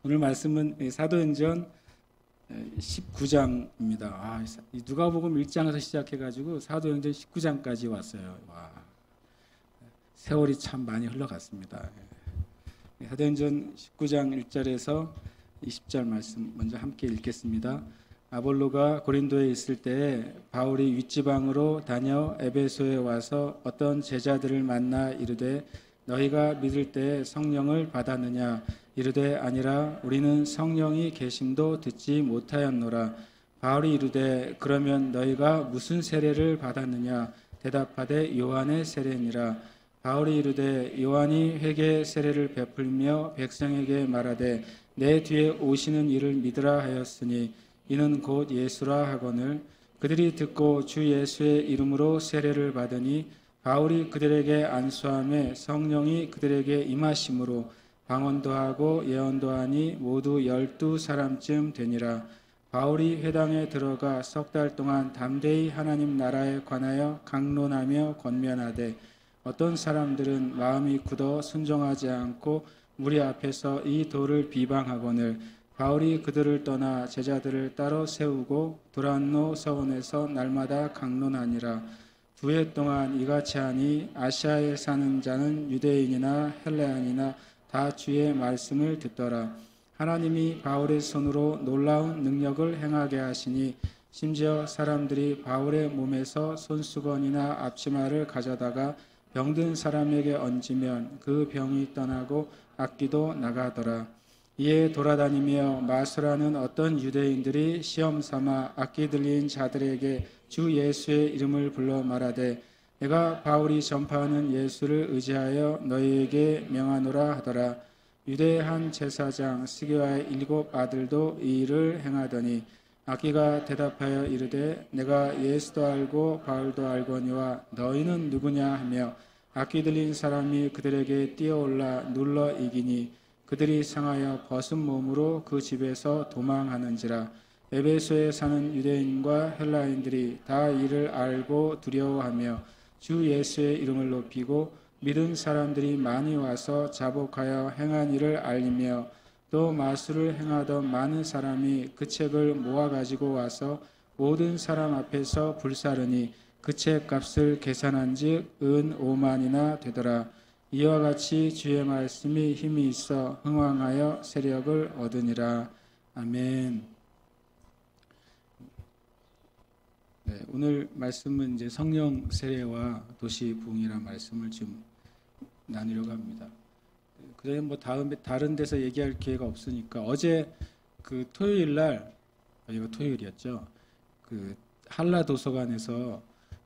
오늘 말씀은 사도행전 19장입니다. 누가복음 1장에서 시작해가지고 사도행전 19장까지 왔어요. 와, 세월이 참 많이 흘러갔습니다. 사도행전 19장 1절에서 20절 말씀 먼저 함께 읽겠습니다. 아볼로가 고린도에 있을 때에 바울이 윗지방으로 다녀 에베소에 와서 어떤 제자들을 만나 이르되 너희가 믿을 때 성령을 받았느냐? 이르되 아니라 우리는 성령이 계심도 듣지 못하였노라. 바울이 이르되 그러면 너희가 무슨 세례를 받았느냐? 대답하되 요한의 세례니라. 바울이 이르되 요한이 회개 세례를 베풀며 백성에게 말하되 내 뒤에 오시는 이를 믿으라 하였으니 이는 곧 예수라 하거늘 그들이 듣고 주 예수의 이름으로 세례를 받으니 바울이 그들에게 안수하며 성령이 그들에게 임하심으로 방언도 하고 예언도 하니 모두 12사람쯤 되니라. 바울이 회당에 들어가 석 달 동안 담대히 하나님 나라에 관하여 강론하며 권면하되 어떤 사람들은 마음이 굳어 순종하지 않고 무리 앞에서 이 도를 비방하거늘 바울이 그들을 떠나 제자들을 따로 세우고 두란노 서원에서 날마다 강론하니라. 2해 동안 이같이 하니 아시아에 사는 자는 유대인이나 헬레안이나 다 주의 말씀을 듣더라. 하나님이 바울의 손으로 놀라운 능력을 행하게 하시니 심지어 사람들이 바울의 몸에서 손수건이나 앞치마를 가져다가 병든 사람에게 얹으면 그 병이 떠나고 악기도 나가더라. 이에 돌아다니며 마술하는 어떤 유대인들이 시험 삼아 악기 들린 자들에게 주 예수의 이름을 불러 말하되 내가 바울이 전파하는 예수를 의지하여 너희에게 명하노라 하더라. 유대의 한 제사장 스게와의 7 아들도 이 일을 행하더니 악기가 대답하여 이르되 내가 예수도 알고 바울도 알거니와 너희는 누구냐 하며 악기 들린 사람이 그들에게 뛰어올라 눌러 이기니 그들이 상하여 벗은 몸으로 그 집에서 도망하는지라. 에베소에 사는 유대인과 헬라인들이 다 이를 알고 두려워하며 주 예수의 이름을 높이고 믿은 사람들이 많이 와서 자복하여 행한 일을 알리며 또 마술을 행하던 많은 사람이 그 책을 모아가지고 와서 모든 사람 앞에서 불사르니 그 책 값을 계산한즉 은 5만이나 되더라. 이와 같이 주의 말씀이 힘이 있어 흥왕하여 세력을 얻으니라. 아멘. 네, 오늘 말씀은 이제 성령 세례와 도시 부흥이라는 말씀을 좀 나누려고 합니다. 그전에 다른 데서 얘기할 기회가 없으니까 어제 그 토요일 날 이거 토요일이었죠. 그 한라 도서관에서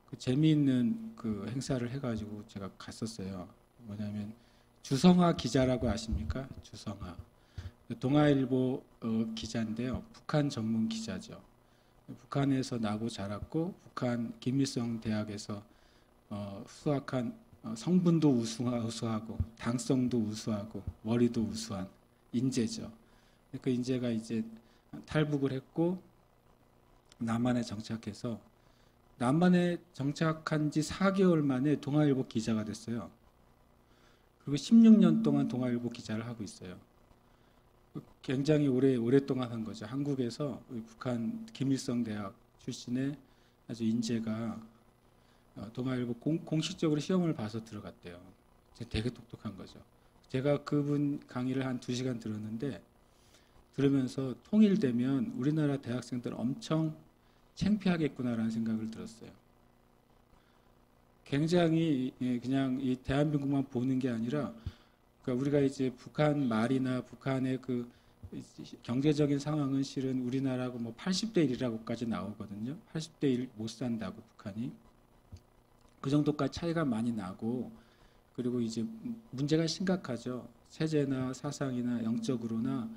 그 재미있는 그 행사를 해가지고 제가 갔었어요. 뭐냐면 주성아 기자라고 아십니까? 주성아 동아일보 기자인데요. 북한 전문 기자죠. 북한에서 나고 자랐고 북한 김일성 대학에서 수학한 성분도 우수하고 당성도 우수하고 머리도 우수한 인재죠. 그 인재가 이제 탈북을 했고 남한에 정착해서 남한에 정착한 지 4개월 만에 동아일보 기자가 됐어요. 그리고 16년 동안 동아일보 기자를 하고 있어요. 굉장히 오랫동안 한 거죠. 한국에서 북한 김일성 대학 출신의 아주 인재가 동아일보 공식적으로 시험을 봐서 들어갔대요. 되게 똑똑한 거죠. 제가 그분 강의를 한 2시간 들었는데 들으면서 통일되면 우리나라 대학생들 엄청 창피하겠구나라는 생각을 들었어요. 굉장히 그냥 이 대한민국만 보는 게 아니라 그러니까 우리가 이제 북한 말이나 북한의 그 경제적인 상황은 실은 우리나라하고 뭐 80대 1이라고까지 나오거든요. 80대 1 못 산다고 북한이. 그 정도까지 차이가 많이 나고 그리고 이제 문제가 심각하죠. 체제나 사상이나 영적으로나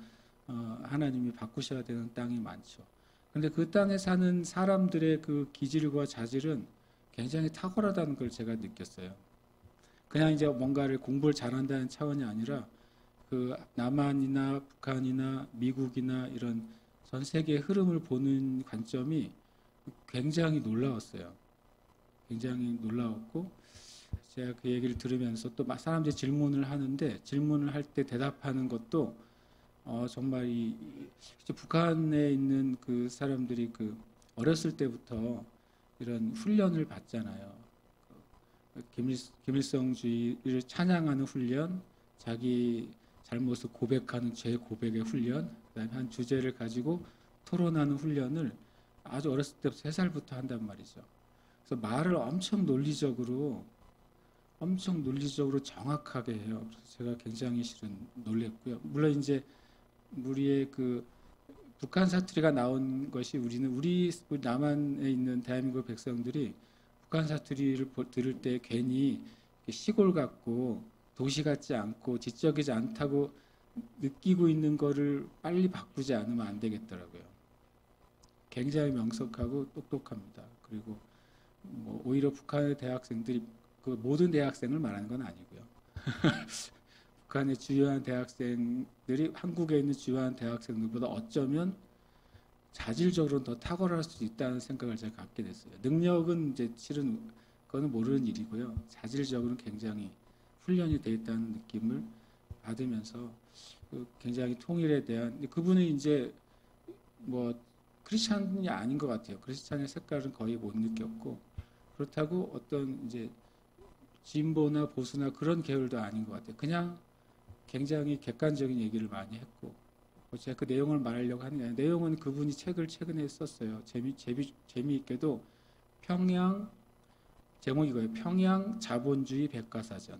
하나님이 바꾸셔야 되는 땅이 많죠. 그런데 그 땅에 사는 사람들의 그 기질과 자질은 굉장히 탁월하다는 걸 제가 느꼈어요. 그냥 이제 뭔가를 공부를 잘한다는 차원이 아니라 그 남한이나 북한이나 미국이나 이런 전 세계의 흐름을 보는 관점이 굉장히 놀라웠어요. 굉장히 놀라웠고 제가 그 얘기를 들으면서 또 사람들이 질문을 하는데 질문을 할 때 대답하는 것도 정말 북한에 있는 그 사람들이 어렸을 때부터 이런 훈련을 받잖아요. 김일성주의를 찬양하는 훈련, 자기 잘못을 고백하는 죄 고백의 훈련, 그다음에 한 주제를 가지고 토론하는 훈련을 아주 어렸을 때부터 3살부터 한단 말이죠. 그래서 말을 엄청 논리적으로 정확하게 해요. 그래서 제가 굉장히 실은 놀랬고요. 물론 이제 우리의 북한 사투리가 나온 것이 우리 남한에 있는 대한민국 백성들이 북한 사투리를 들을 때 괜히 시골 같고 도시 같지 않고 지적이지 않다고 느끼고 있는 거를 빨리 바꾸지 않으면 안 되겠더라고요. 굉장히 명석하고 똑똑합니다. 그리고 오히려 북한의 대학생들이 모든 대학생을 말하는 건 아니고요. 북한의 주요한 대학생들이 한국에 있는 주요한 대학생들보다 어쩌면 자질적으로는 더 탁월할 수 있다는 생각을 제가 갖게 됐어요. 능력은 이제 실은 그거는 모르는 일이고요. 자질적으로는 굉장히 훈련이 돼 있다는 느낌을 받으면서 굉장히 통일에 대한 그분은 이제 크리스찬이 아닌 것 같아요. 크리스찬의 색깔은 거의 못 느꼈고 그렇다고 어떤 이제 진보나 보수나 그런 계열도 아닌 것 같아요. 그냥 굉장히 객관적인 얘기를 많이 했고 제가 그 내용을 말하려고 하는 게 아니라 내용은 그분이 책을 최근에 썼어요. 재미있게도 제목이 이거예요. 평양 자본주의 백과사전.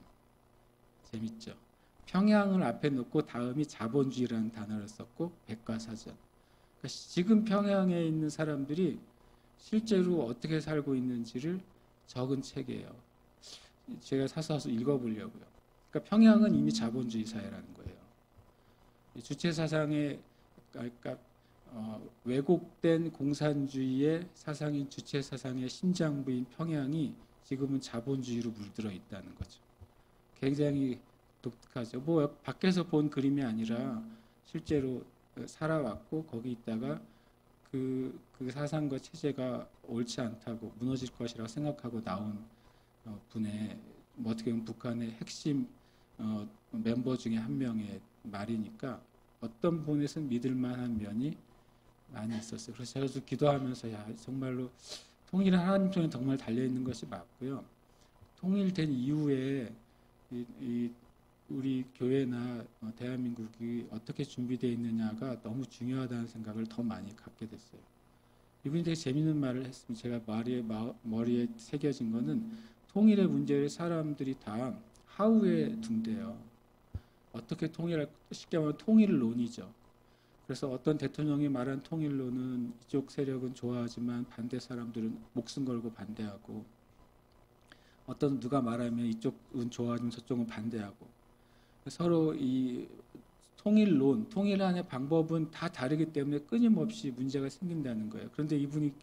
재밌죠? 평양을 앞에 놓고 다음이 자본주의라는 단어를 썼고 백과사전. 그러니까 지금 평양에 있는 사람들이 실제로 어떻게 살고 있는지를 적은 책이에요. 제가 사서 읽어보려고요. 그러니까 평양은 이미 자본주의 사회라는 거예요. 주체 사상의 그러니까 왜곡된 공산주의의 사상인 주체 사상의 심장부인 평양이 지금은 자본주의로 물들어 있다는 거죠. 굉장히 독특하죠. 밖에서 본 그림이 아니라 실제로 살아왔고 거기 있다가 그 사상과 체제가 옳지 않다고 무너질 것이라고 생각하고 나온 분의 어떻게 보면 북한의 핵심 멤버 중에 한 명의 말이니까 어떤 부분에서는 믿을 만한 면이 많이 있었어요. 그래서 제가 좀 기도하면서 정말로 통일은 하나님 손에 정말 달려있는 것이 맞고요. 통일된 이후에 우리 교회나 대한민국이 어떻게 준비되어 있느냐가 너무 중요하다는 생각을 더 많이 갖게 됐어요. 이분이 되게 재밌는 말을 했습니다. 제가 머리에 새겨진 거는 통일의 문제를 사람들이 다 하우에 둔대요. 어떻게 통일할, 쉽게 말하면 통일론이죠. 그래서 어떤 대통령이 말한 통일론은 이쪽 세력은 좋아하지만 반대 사람들은 목숨 걸고 반대하고 누가 말하면 이쪽은 좋아하지만 저쪽은 반대하고 서로 이 통일의 방법은 다 다르기 때문에 끊임없이 문제가 생긴다는 거예요. 그런데 이분이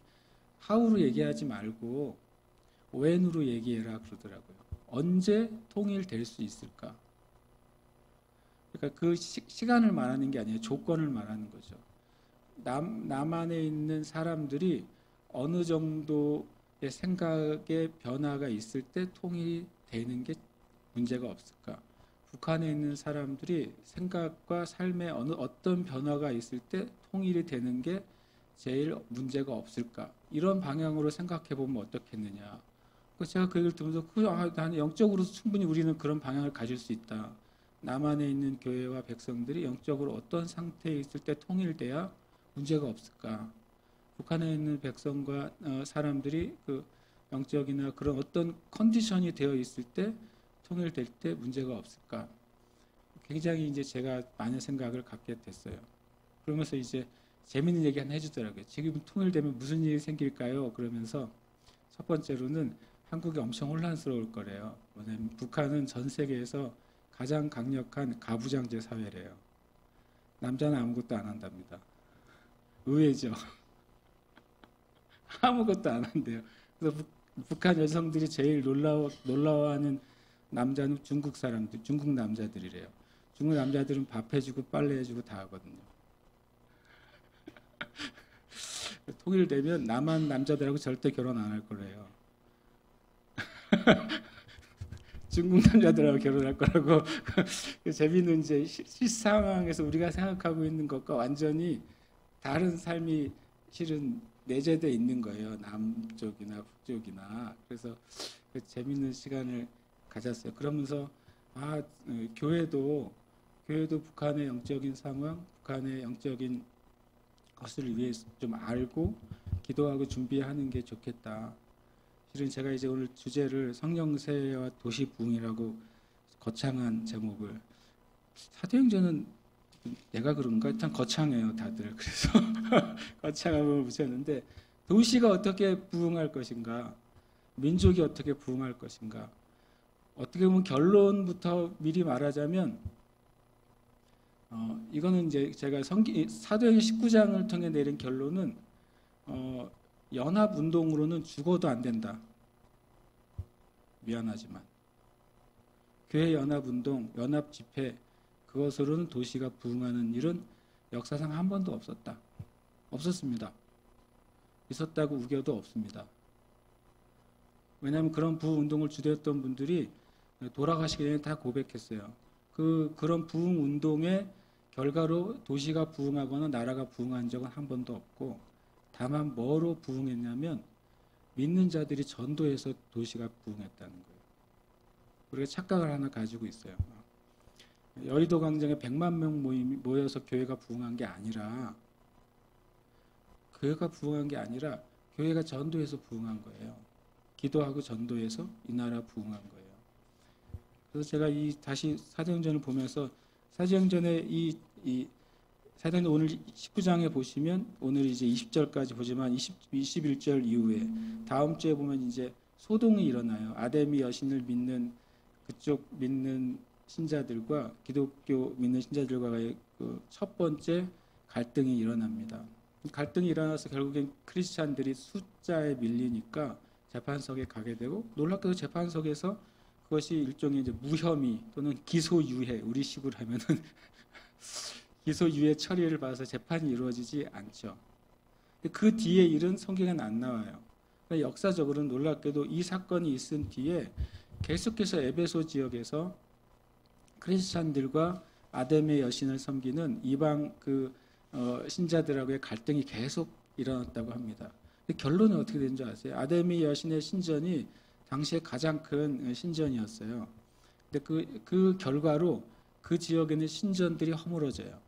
하우로 얘기하지 말고 when으로 얘기해라 그러더라고요. 언제 통일될 수 있을까? 그러니까 그 시간을 말하는 게 아니에요. 조건을 말하는 거죠. 남한에 있는 사람들이 어느 정도의 생각의 변화가 있을 때 통일이 되는 게 문제가 없을까? 북한에 있는 사람들이 생각과 삶에 어떤 변화가 있을 때 통일이 되는 게 제일 문제가 없을까? 이런 방향으로 생각해 보면 어떻겠느냐? 제가 그 얘기를 들으면서 나는 영적으로도 충분히 우리는 그런 방향을 가질 수 있다. 남한에 있는 교회와 백성들이 영적으로 어떤 상태에 있을 때 통일돼야 문제가 없을까? 북한에 있는 백성과 사람들이 영적이나 그런 어떤 컨디션이 되어 있을 때 통일될 때 문제가 없을까? 굉장히 이제 제가 많은 생각을 갖게 됐어요. 그러면서 이제 재밌는 얘기 하나 해주더라고요. 지금 통일되면 무슨 일이 생길까요? 그러면서 첫 번째로는 한국이 엄청 혼란스러울 거래요. 왜냐하면 북한은 전 세계에서 가장 강력한 가부장제 사회래요. 남자는 아무것도 안 한답니다. 의외죠. 아무것도 안 한대요. 그래서 북한 여성들이 제일 놀라워하는 남자는 중국 남자들이래요. 중국 남자들은 밥 해주고 빨래 해주고 다 하거든요. 통일되면 남한 남자들하고 절대 결혼 안 할 거래요. 중국 남자들하고 결혼할 거라고 재미있는 이제 실상황에서 우리가 생각하고 있는 것과 완전히 다른 삶이 실은 내재되어 있는 거예요. 남쪽이나 북쪽이나. 그래서 그 재미있는 시간을 가졌어요. 그러면서 교회도 북한의 영적인 상황, 북한의 영적인 것을 위해서 좀 알고 기도하고 준비하는 게 좋겠다. 실은 제가 이제 오늘 주제를 성령세와 도시 부흥이라고 거창한 제목을, 사도행전은 내가 그런가? 참 거창해요, 다들. 그래서 거창함을 붙였는데, 도시가 어떻게 부흥할 것인가? 민족이 어떻게 부흥할 것인가? 어떻게 보면 결론부터 미리 말하자면, 이거는 이제 제가 사도행전 19장을 통해 내린 결론은, 연합운동으로는 죽어도 안 된다. 미안하지만. 교회 연합운동, 연합집회, 그것으로는 도시가 부흥하는 일은 역사상 한 번도 없었다. 없었습니다. 있었다고 우겨도 없습니다. 왜냐하면 그런 부흥운동을 주도했던 분들이 돌아가시기 전에 다 고백했어요. 그런 부흥운동의 결과로 도시가 부흥하거나 나라가 부흥한 적은 한 번도 없고, 다만 뭐로 부흥했냐면 믿는 자들이 전도해서 도시가 부흥했다는 거예요. 우리가 착각을 하나 가지고 있어요. 여의도 광장에 100만 명 모여서 교회가 부흥한 게 아니라, 교회가 전도해서 부흥한 거예요. 기도하고 전도해서 이 나라 부흥한 거예요. 그래서 제가 다시 사도행전을 보면서, 사도행전의 사도행전 오늘 19장에 보시면, 오늘 이제 20절까지 보지만 21절 이후에 다음 주에 보면 이제 소동이 일어나요. 아데미 여신을 믿는 그쪽 믿는 신자들과 기독교 믿는 신자들과의 그 첫 번째 갈등이 일어납니다. 갈등이 일어나서 결국엔 크리스찬들이 숫자에 밀리니까 재판석에 가게 되고, 놀랍게도 재판석에서 그것이 일종의 이제 무혐의 또는 기소유예, 우리식으로 하면은 기소유예 처리를 받아서 재판이 이루어지지 않죠. 그 뒤에 일은 성경에는 안 나와요. 그러니까 역사적으로는 놀랍게도 이 사건이 있은 뒤에 계속해서 에베소 지역에서 크리스찬들과 아데미 여신을 섬기는 이방 신자들하고의 갈등이 계속 일어났다고 합니다. 결론은 어떻게 된 줄 아세요? 아데미 여신의 신전이 당시에 가장 큰 신전이었어요. 근데 그 결과로 그 지역에는 신전들이 허물어져요.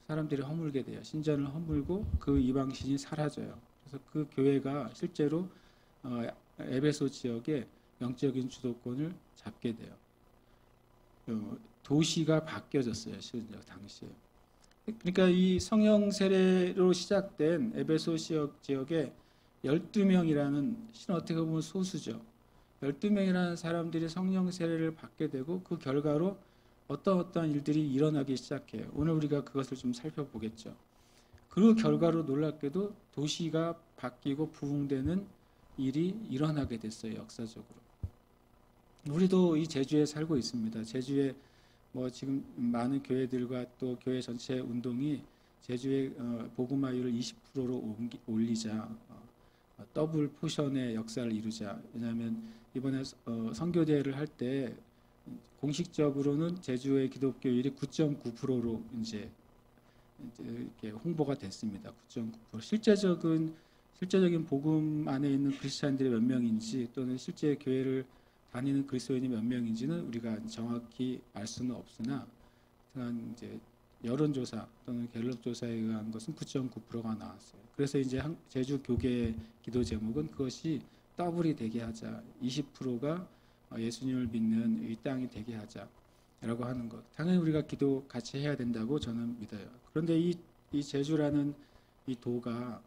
사람들이 허물게 돼요. 신전을 허물고 그 이방신이 사라져요. 그래서 그 교회가 실제로 에베소 지역에 영적인 주도권을 잡게 돼요. 도시가 바뀌어졌어요. 실제 당시에. 그러니까 이 성령 세례로 시작된 에베소 지역에 12명이라는, 실은 어떻게 보면 소수죠. 12명이라는 사람들이 성령 세례를 받게 되고, 그 결과로 어떤 일들이 일어나기 시작해요. 오늘 우리가 그것을 좀 살펴보겠죠. 그 결과로 놀랍게도 도시가 바뀌고 부흥되는 일이 일어나게 됐어요. 역사적으로. 우리도 이 제주에 살고 있습니다. 제주에 지금 많은 교회들과 또 교회 전체 운동이 제주의 복음화율을 20%로 올리자, 더블 포션의 역사를 이루자. 왜냐하면 이번에 선교대회를 할 때 공식적으로는 제주의 기독교율이 9.9%로 이제 이렇게 홍보가 됐습니다. 9.9%. 실제적인 복음 안에 있는 크리스찬들이 몇 명인지, 또는 실제 교회를 다니는 그리스도인이 몇 명인지는 우리가 정확히 알 수는 없으나, 이제 여론조사 또는 갤럽 조사에 의한 것은 9.9%가 나왔어요. 그래서 이제 제주 교계의 기도 제목은 그것이 더블이 되게 하자, 20%가 예수님을 믿는 이 땅이 되게 하자라고 하는 것. 당연히 우리가 기도 같이 해야 된다고 저는 믿어요. 그런데 이 제주라는 이 도가,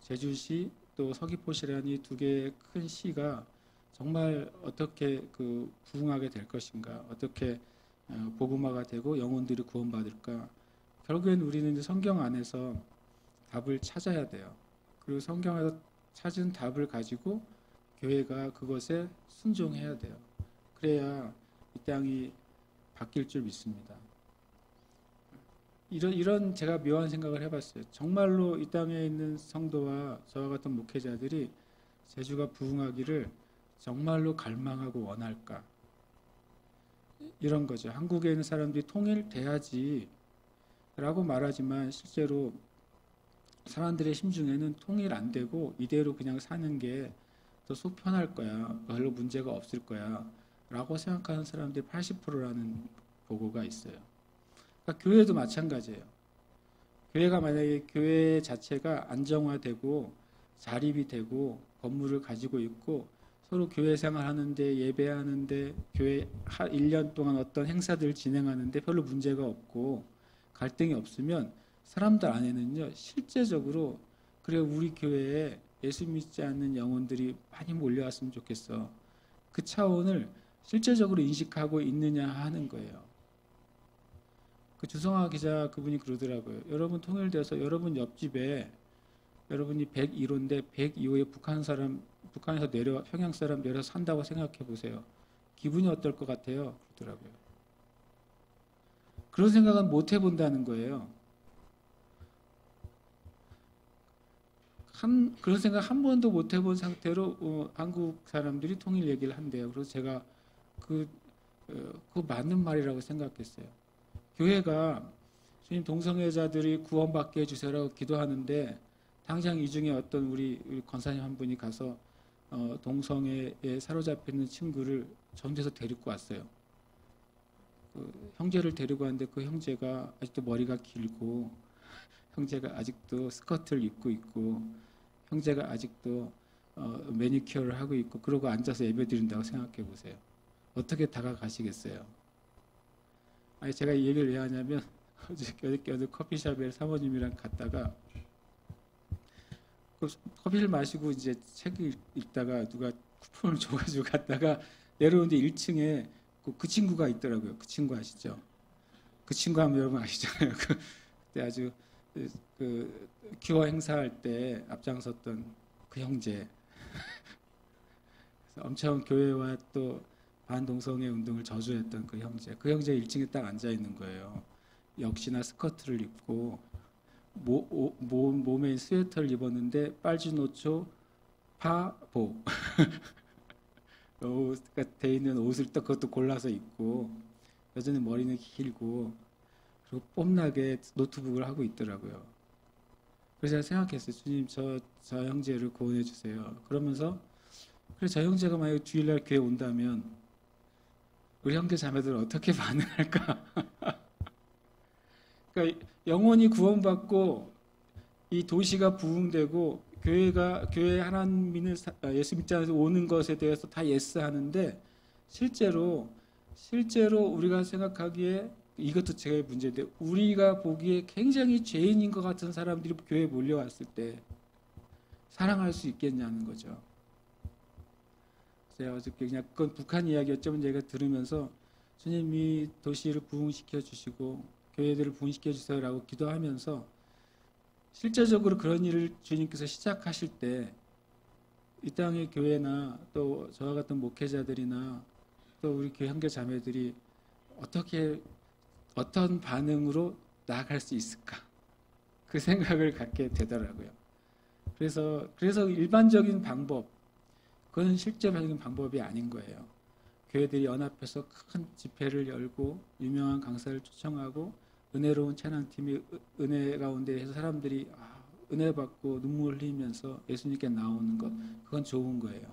제주시 또 서귀포시라는 이 두 개의 큰 시가 정말 어떻게 부흥하게 될 것인가, 어떻게 복음화가 되고 영혼들이 구원받을까. 결국엔 우리는 이제 성경 안에서 답을 찾아야 돼요. 그리고 성경에서 찾은 답을 가지고 교회가 그것에 순종해야 돼요. 그래야 이 땅이 바뀔 줄 믿습니다. 이런 제가 묘한 생각을 해봤어요. 정말로 이 땅에 있는 성도와 저와 같은 목회자들이 제주가 부흥하기를 정말로 갈망하고 원할까? 이런 거죠. 한국에 있는 사람들이 통일돼야지 라고 말하지만 실제로 사람들의 심중에는 통일 안 되고 이대로 그냥 사는 게 더 속 편할 거야. 별로 문제가 없을 거야. 라고 생각하는 사람들이 80%라는 보고가 있어요. 그러니까 교회도 마찬가지예요. 교회가 만약에 교회 자체가 안정화되고 자립이 되고 건물을 가지고 있고 서로 교회 생활하는데 예배하는데 교회 1년 동안 어떤 행사들을 진행하는데 별로 문제가 없고 갈등이 없으면 사람들 안에는요 실제적으로 그래 우리 교회에 예수 믿지 않는 영혼들이 많이 몰려왔으면 좋겠어. 그 차원을 실제적으로 인식하고 있느냐 하는 거예요. 그 주성아 기자 그분이 그러더라고요. 여러분 통일돼서 여러분 옆집에 여러분이 101호인데 102호에 북한에서 평양 사람 내려서 산다고 생각해 보세요. 기분이 어떨 것 같아요? 그러더라고요. 그런 생각은 못 해본다는 거예요. 그런 생각 한 번도 못 해본 상태로 한국 사람들이 통일 얘기를 한대요. 그래서 제가 그거 맞는 말이라고 생각했어요. 교회가 주님 동성애자들이 구원받게 해주세요라고 기도하는데 당장 이 중에 어떤 우리 권사님 한 분이 가서 동성애에 사로잡혀 있는 친구를 전도해서 데리고 왔어요. 그 형제를 데리고 왔는데 그 형제가 아직도 머리가 길고 형제가 아직도 스커트를 입고 있고 형제가 아직도 매니큐어를 하고 있고 그러고 앉아서 예배 드린다고 생각해 보세요. 어떻게 다가가시겠어요? 아니 제가 이 얘기를 왜 하냐면 어저께 커피숍에 사모님이랑 갔다가 커피를 마시고 이제 책을 읽다가 누가 쿠폰을 줘가지고 갔다가 내려오는데 1층에 그 친구가 있더라고요. 그 친구 아시죠? 그 친구 하면 여러분 아시잖아요. 그때 아주 그 기호 행사할 때 앞장섰던 그 형제. 엄청 교회와 또 반동성애 운동을 저주했던 그 형제. 그 형제 1층에 딱 앉아 있는 거예요. 역시나 스커트를 입고 몸에 스웨터를 입었는데 빨주노초 파보 돼 있는 옷을 또 그것도 골라서 입고 여전히 머리는 길고 그리고 뽐나게 노트북을 하고 있더라고요. 그래서 제가 생각했어요. 주님 저 형제를 구원해 주세요. 그러면서 그래 저 형제가 만약에 주일날 교회 온다면 우리 형제 자매들은 어떻게 반응할까? 그러니까 영혼이 구원받고 이 도시가 부흥되고 교회 하나님 믿는 예수 믿지 않아서 오는 것에 대해서 다 예스 하는데 실제로 우리가 생각하기에 이것도 제가 문제인데 우리가 보기에 굉장히 죄인인 것 같은 사람들이 교회에 몰려왔을 때 사랑할 수 있겠냐는 거죠. 제가 어저께 그냥 그건 북한 이야기였지만 제가 들으면서 주님이 도시를 부흥시켜 주시고 교회들을 부흥시켜 주세요라고 기도하면서 실제적으로 그런 일을 주님께서 시작하실 때 이 땅의 교회나 또 저와 같은 목회자들이나 또 우리 교회 형제 자매들이 어떤 반응으로 나아갈 수 있을까? 그 생각을 갖게 되더라고요. 그래서 일반적인 방법, 그건 실제적인 방법이 아닌 거예요. 교회들이 연합해서 큰 집회를 열고 유명한 강사를 초청하고 은혜로운 찬양팀이 은혜 가운데 해서 사람들이 은혜 받고 눈물 흘리면서 예수님께 나오는 것, 그건 좋은 거예요.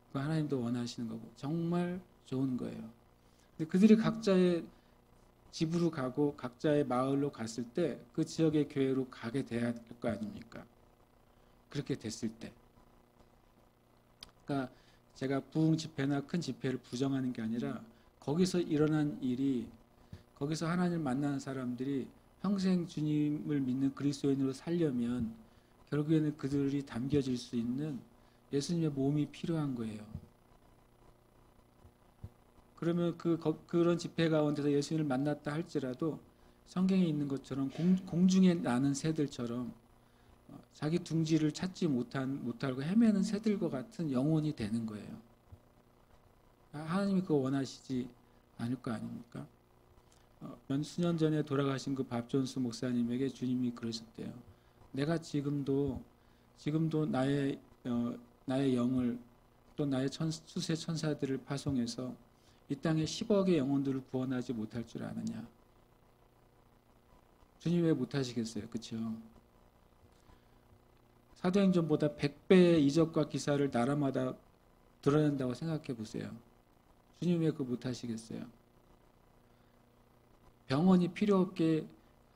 그건 하나님도 원하시는 거고 정말 좋은 거예요. 근데 그들이 각자의 집으로 가고 각자의 마을로 갔을 때 그 지역의 교회로 가게 돼야 될 거 아닙니까? 그렇게 됐을 때. 그러니까 제가 부흥 집회나 큰 집회를 부정하는 게 아니라 거기서 일어난 일이 거기서 하나님을 만나는 사람들이 평생 주님을 믿는 그리스도인으로 살려면 결국에는 그들이 담겨질 수 있는 예수님의 몸이 필요한 거예요. 그러면 그런 집회 가운데서 예수님을 만났다 할지라도 성경에 있는 것처럼 공중에 나는 새들처럼 자기 둥지를 찾지 못하고 헤매는 새들과 같은 영혼이 되는 거예요. 하나님이 그거 원하시지 않을 거 아닙니까? 수년 전에 돌아가신 그 밥 존스 목사님에게 주님이 그러셨대요. 내가 지금도 나의 영을 또 나의 수세 천사들을 파송해서 이 땅에 10억의 영혼들을 구원하지 못할 줄 아느냐? 주님 왜 못하시겠어요? 그렇죠? 사도행전보다 100배의 이적과 기사를 나라마다 드러낸다고 생각해 보세요. 주님 왜 그거 못하시겠어요? 병원이 필요 없게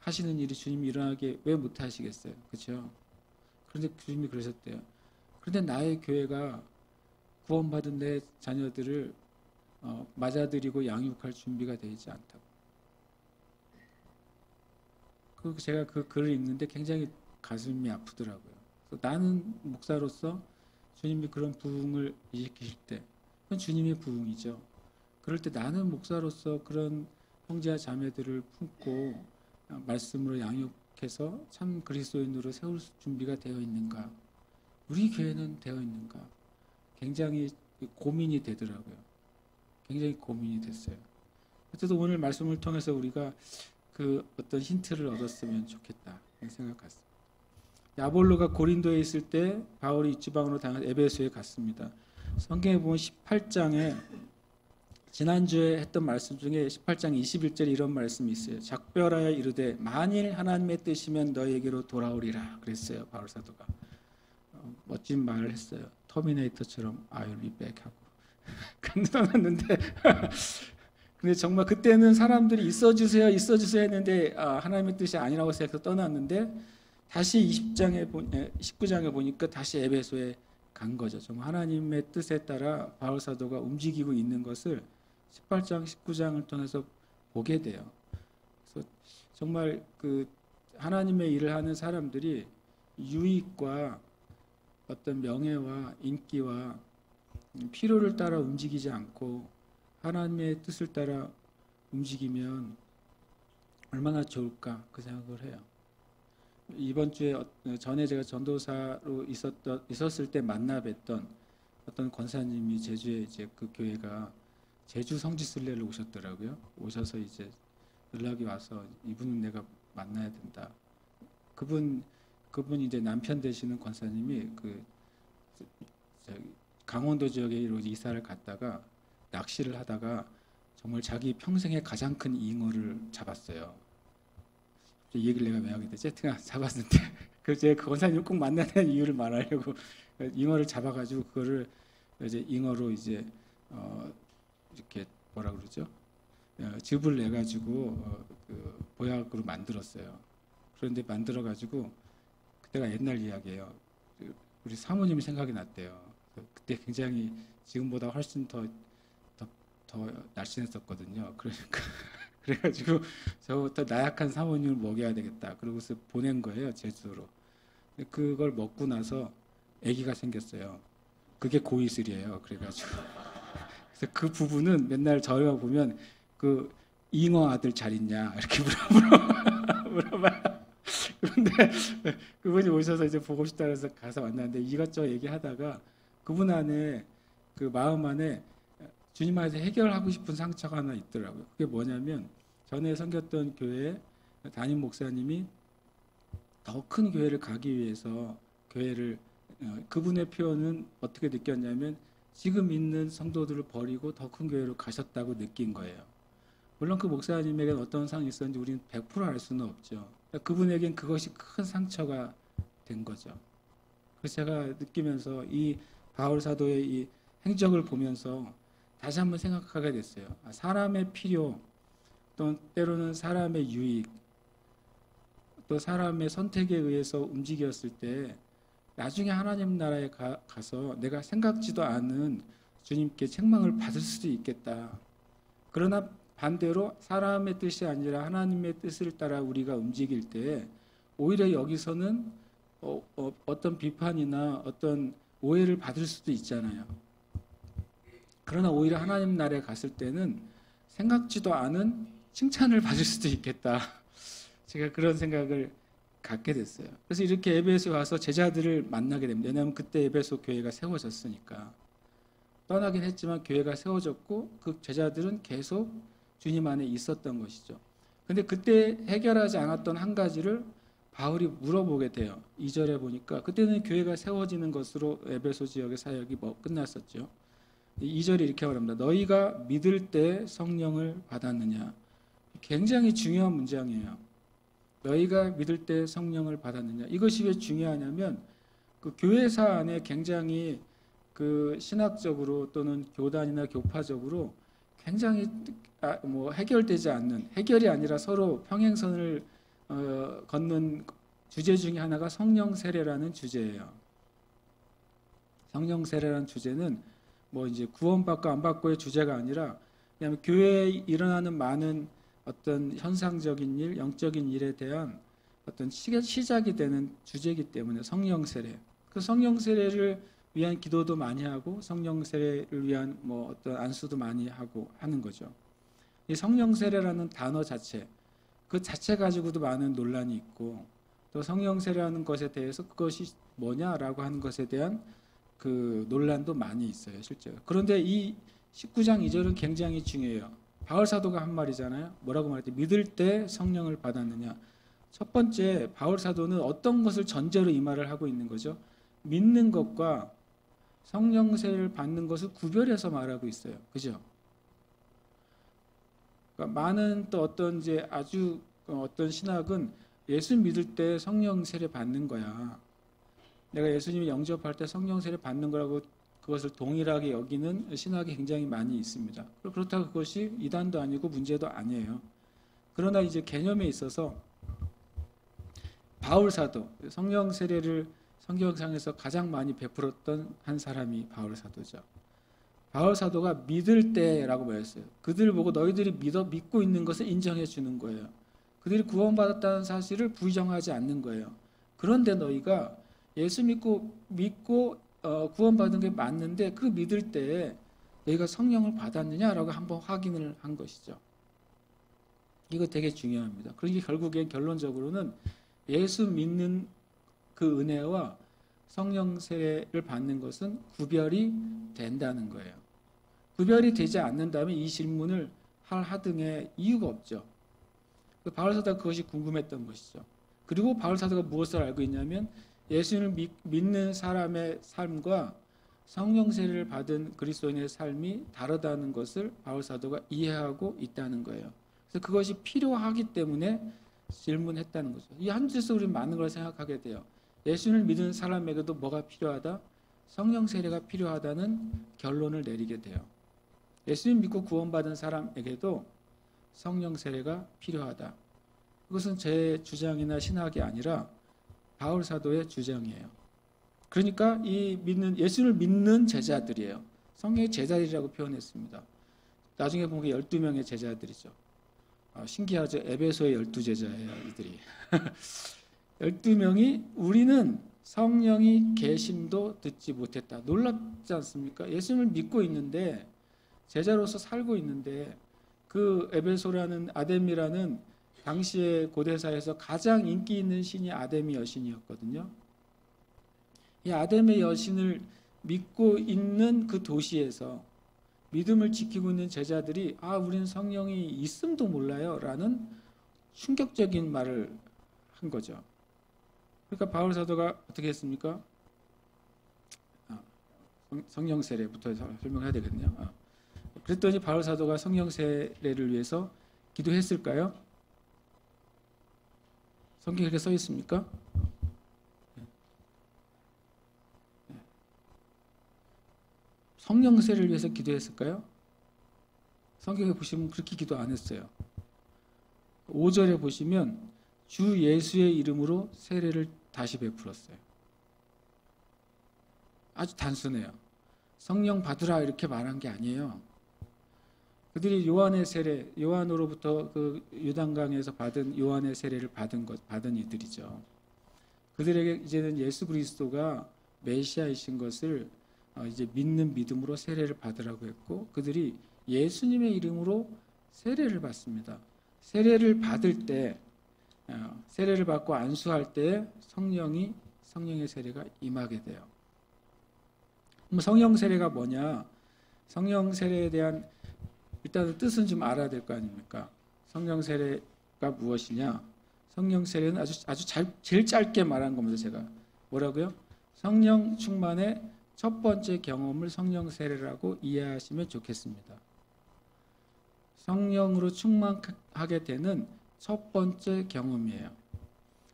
하시는 일이 주님이 일어나게 왜 못하시겠어요? 그렇죠? 그런데 주님이 그러셨대요. 그런데 나의 교회가 구원받은 내 자녀들을 맞아들이고 양육할 준비가 되어 있지 않다고. 그리고 제가 그 글을 읽는데 굉장히 가슴이 아프더라고요. 그래서 나는 목사로서 주님이 그런 부흥을 일으키실 때, 그건 주님의 부흥이죠. 그럴 때 나는 목사로서 그런 형제와 자매들을 품고 말씀으로 양육해서 참 그리스도인으로 세울 준비가 되어 있는가? 우리 교회는 되어 있는가? 굉장히 고민이 되더라고요. 굉장히 고민이 됐어요. 그래서 오늘 말씀을 통해서 우리가 그 어떤 힌트를 얻었으면 좋겠다 생각했습니다. 아볼로가 고린도에 있을 때 바울이 이지방으로 당해서 에베소에 갔습니다. 성경에 보면 18장에 지난주에 했던 말씀 중에 18장 21절에 이런 말씀이 있어요. 작별하여 이르되 만일 하나님의 뜻이면 너에게로 돌아오리라 그랬어요. 바울 사도가. 멋진 말을 했어요. 터미네이터처럼 I will be back 하고 떠났는데 근데 정말 그때는 사람들이 있어주세요 했는데 하나님의 뜻이 아니라고 생각해서 떠났는데 다시 19장에 보니까 다시 에베소에 간 거죠. 정말 하나님의 뜻에 따라 바울 사도가 움직이고 있는 것을 18장, 19장을 통해서 보게 돼요. 그래서 정말 그 하나님의 일을 하는 사람들이 유익과 어떤 명예와 인기와 필요를 따라 움직이지 않고 하나님의 뜻을 따라 움직이면 얼마나 좋을까 그 생각을 해요. 이번 주에 전에 제가 전도사로 있었을 때 만나 뵀던 어떤 권사님이 제주에 이제 그 교회가 제주 성지순례를 오셨더라고요. 오셔서 이제 연락이 와서 이분은 내가 만나야 된다. 그분이 이제 남편 되시는 권사님이 강원도 지역에 이사를 갔다가 낚시를 하다가 정말 자기 평생에 가장 큰 잉어를 잡았어요. 이 얘기를 내가 왜 하게 되지? 잡았는데 그래서 제가 그 권사님을 꼭 만나는 이유를 말하려고 잉어를 잡아가지고 그거를 이제 잉어로 이제 이렇게 뭐라 그러죠? 즙을 내 가지고 그 보약으로 만들었어요. 그런데 만들어 가지고 그때가 옛날 이야기예요. 우리 사모님이 생각이 났대요. 그때 굉장히 지금보다 훨씬 더 날씬했었거든요. 그러니까 그래가지고 저부터 나약한 사모님을 먹여야 되겠다. 그러고서 보낸 거예요, 제주도로. 그걸 먹고 나서 아기가 생겼어요. 그게 고이슬이에요. 그래가지고 그래서 그 부부는 맨날 저희가 보면 그 잉어 아들 잘 있냐 이렇게 물어봐요. 그런데 그분이 오셔서 이제 보고 싶다 그래서 가서 만났는데 이것저것 얘기하다가 그분 안에 그 마음 안에 주님 안에서 해결하고 싶은 상처가 하나 있더라고요. 그게 뭐냐면 전에 섬겼던 교회 담임 목사님이 더 큰 교회를 가기 위해서 교회를 그분의 표현은 어떻게 느꼈냐면 지금 있는 성도들을 버리고 더 큰 교회로 가셨다고 느낀 거예요. 물론 그 목사님에게는 어떤 상황이 있었는지 우리는 100% 알 수는 없죠. 그분에겐 그것이 큰 상처가 된 거죠. 그래서 제가 느끼면서 이 바울 사도의 이 행적을 보면서 다시 한번 생각하게 됐어요. 사람의 필요, 또 때로는 사람의 유익, 또 사람의 선택에 의해서 움직였을 때 나중에 하나님 나라에 가서 내가 생각지도 않은 주님께 책망을 받을 수도 있겠다. 그러나 반대로 사람의 뜻이 아니라 하나님의 뜻을 따라 우리가 움직일 때 오히려 여기서는 어떤 비판이나 어떤 오해를 받을 수도 있잖아요. 그러나 오히려 하나님 나라에 갔을 때는 생각지도 않은 칭찬을 받을 수도 있겠다. 제가 그런 생각을 갖게 됐어요. 그래서 이렇게 에베소에 와서 제자들을 만나게 됩니다. 왜냐하면 그때 에베소 교회가 세워졌으니까. 떠나긴 했지만 교회가 세워졌고 그 제자들은 계속 주님 안에 있었던 것이죠. 근데 그때 해결하지 않았던 한 가지를 바울이 물어보게 돼요. 2절에 보니까 그때는 교회가 세워지는 것으로 에베소 지역의 사역이 끝났었죠. 2절에 이렇게 말합니다. 너희가 믿을 때 성령을 받았느냐. 굉장히 중요한 문장이에요. 너희가 믿을 때 성령을 받았느냐. 이것이 왜 중요하냐면 그 교회사 안에 굉장히 그 신학적으로 또는 교단이나 교파적으로 굉장히 해결되지 않는, 해결이 아니라 서로 평행선을 걷는 주제 중에 하나가 성령 세례라는 주제예요. 성령 세례라는 주제는 뭐 이제 구원받고 안 받고의 주제가 아니라 그냥 교회에 일어나는 많은 어떤 현상적인 일, 영적인 일에 대한 어떤 시작이 되는 주제이기 때문에 성령 세례. 그 성령 세례를 위한 기도도 많이 하고 성령 세례를 위한 뭐 어떤 안수도 많이 하고 하는 거죠. 이 성령 세례라는 단어 자체, 그 자체 가지고도 많은 논란이 있고 또 성령 세례라는 것에 대해서 그것이 뭐냐라고 하는 것에 대한 그 논란도 많이 있어요, 실제로. 그런데 이 19장 2절은 굉장히 중요해요. 바울 사도가 한 말이잖아요. 뭐라고 말했지? 믿을 때 성령을 받았느냐. 첫 번째, 바울 사도는 어떤 것을 전제로 이 말을 하고 있는 거죠? 믿는 것과 성령 세례를 받는 것을 구별해서 말하고 있어요. 그죠? 그러니까 많은 또 어떤 이제 아주 어떤 신학은 예수 믿을 때 성령 세례 받는 거야. 내가 예수님을 영접할 때 성령 세례 받는 거라고 그것을 동일하게 여기는 신학이 굉장히 많이 있습니다. 그렇다고 그것이 이단도 아니고 문제도 아니에요. 그러나 이제 개념에 있어서 바울 사도, 성령 세례를 성경상에서 가장 많이 베풀었던 한 사람이 바울 사도죠. 바울 사도가 믿을 때라고 말했어요. 그들 보고 너희들이 믿고 있는 것을 인정해 주는 거예요. 그들이 구원받았다는 사실을 부정하지 않는 거예요. 그런데 너희가 예수 믿고 구원받은 게 맞는데 그 믿을 때 너희가 성령을 받았느냐라고 한번 확인을 한 것이죠. 이거 되게 중요합니다. 그러니까 결국엔 결론적으로는 예수 믿는 그 은혜와 성령 세례를 받는 것은 구별이 된다는 거예요. 구별이 되지 않는다면 이 질문을 하등의 이유가 없죠. 바울 사도가 그것이 궁금했던 것이죠. 그리고 바울 사도가 무엇을 알고 있냐면 예수를 믿는 사람의 삶과 성령 세례를 받은 그리스도인의 삶이 다르다는 것을 바울 사도가 이해하고 있다는 거예요. 그래서 그것이 필요하기 때문에 질문했다는 거죠. 이 한 줄에서 우리는 많은 걸 생각하게 돼요. 예수를 믿는 사람에게도 뭐가 필요하다? 성령 세례가 필요하다는 결론을 내리게 돼요. 예수님 믿고 구원받은 사람에게도 성령 세례가 필요하다. 그것은 제 주장이나 신학이 아니라 바울 사도의 주장이에요. 그러니까 예수를 믿는 제자들이에요. 성령의 제자들이라고 표현했습니다. 나중에 보면 12명의 제자들이죠. 신기하죠. 에베소의 12제자예요, 이들이. 12명이 우리는 성령이 계심도 듣지 못했다. 놀랍지 않습니까? 예수님을 믿고 있는데 제자로서 살고 있는데 그 에베소라는 아데미라는 당시의 고대사에서 가장 인기 있는 신이 아데미 여신이었거든요. 이 아데미 여신을 믿고 있는 그 도시에서 믿음을 지키고 있는 제자들이 우리는 성령이 있음도 몰라요 라는 충격적인 말을 한 거죠. 그러니까 바울 사도가 어떻게 했습니까? 성령 세례부터 설명해야 되겠네요. 그랬더니 바울 사도가 성령 세례를 위해서 기도했을까요? 성경에 그렇게 써 있습니까? 성령 세례를 위해서 기도했을까요? 성경에 보시면 그렇게 기도 안 했어요. 5절에 보시면 주 예수의 이름으로 세례를 다시 베풀었어요. 아주 단순해요. 성령 받으라 이렇게 말한 게 아니에요. 그들이 요한의 세례, 요한으로부터 그 요단강에서 받은 요한의 세례를 받은 이들이죠. 그들에게 이제는 예수 그리스도가 메시아이신 것을 이제 믿는 믿음으로 세례를 받으라고 했고, 그들이 예수님의 이름으로 세례를 받습니다. 세례를 받을 때, 세례를 받고 안수할 때 성령의 세례가 임하게 돼요. 그럼 성령 세례가 뭐냐? 성령 세례에 대한 일단 뜻은 좀 알아야 될 거 아닙니까? 성령 세례가 무엇이냐? 성령 세례는 제일 짧게 말한 겁니다. 제가 뭐라고요? 성령 충만의 첫 번째 경험을 성령 세례라고 이해하시면 좋겠습니다. 성령으로 충만하게 되는 첫 번째 경험이에요.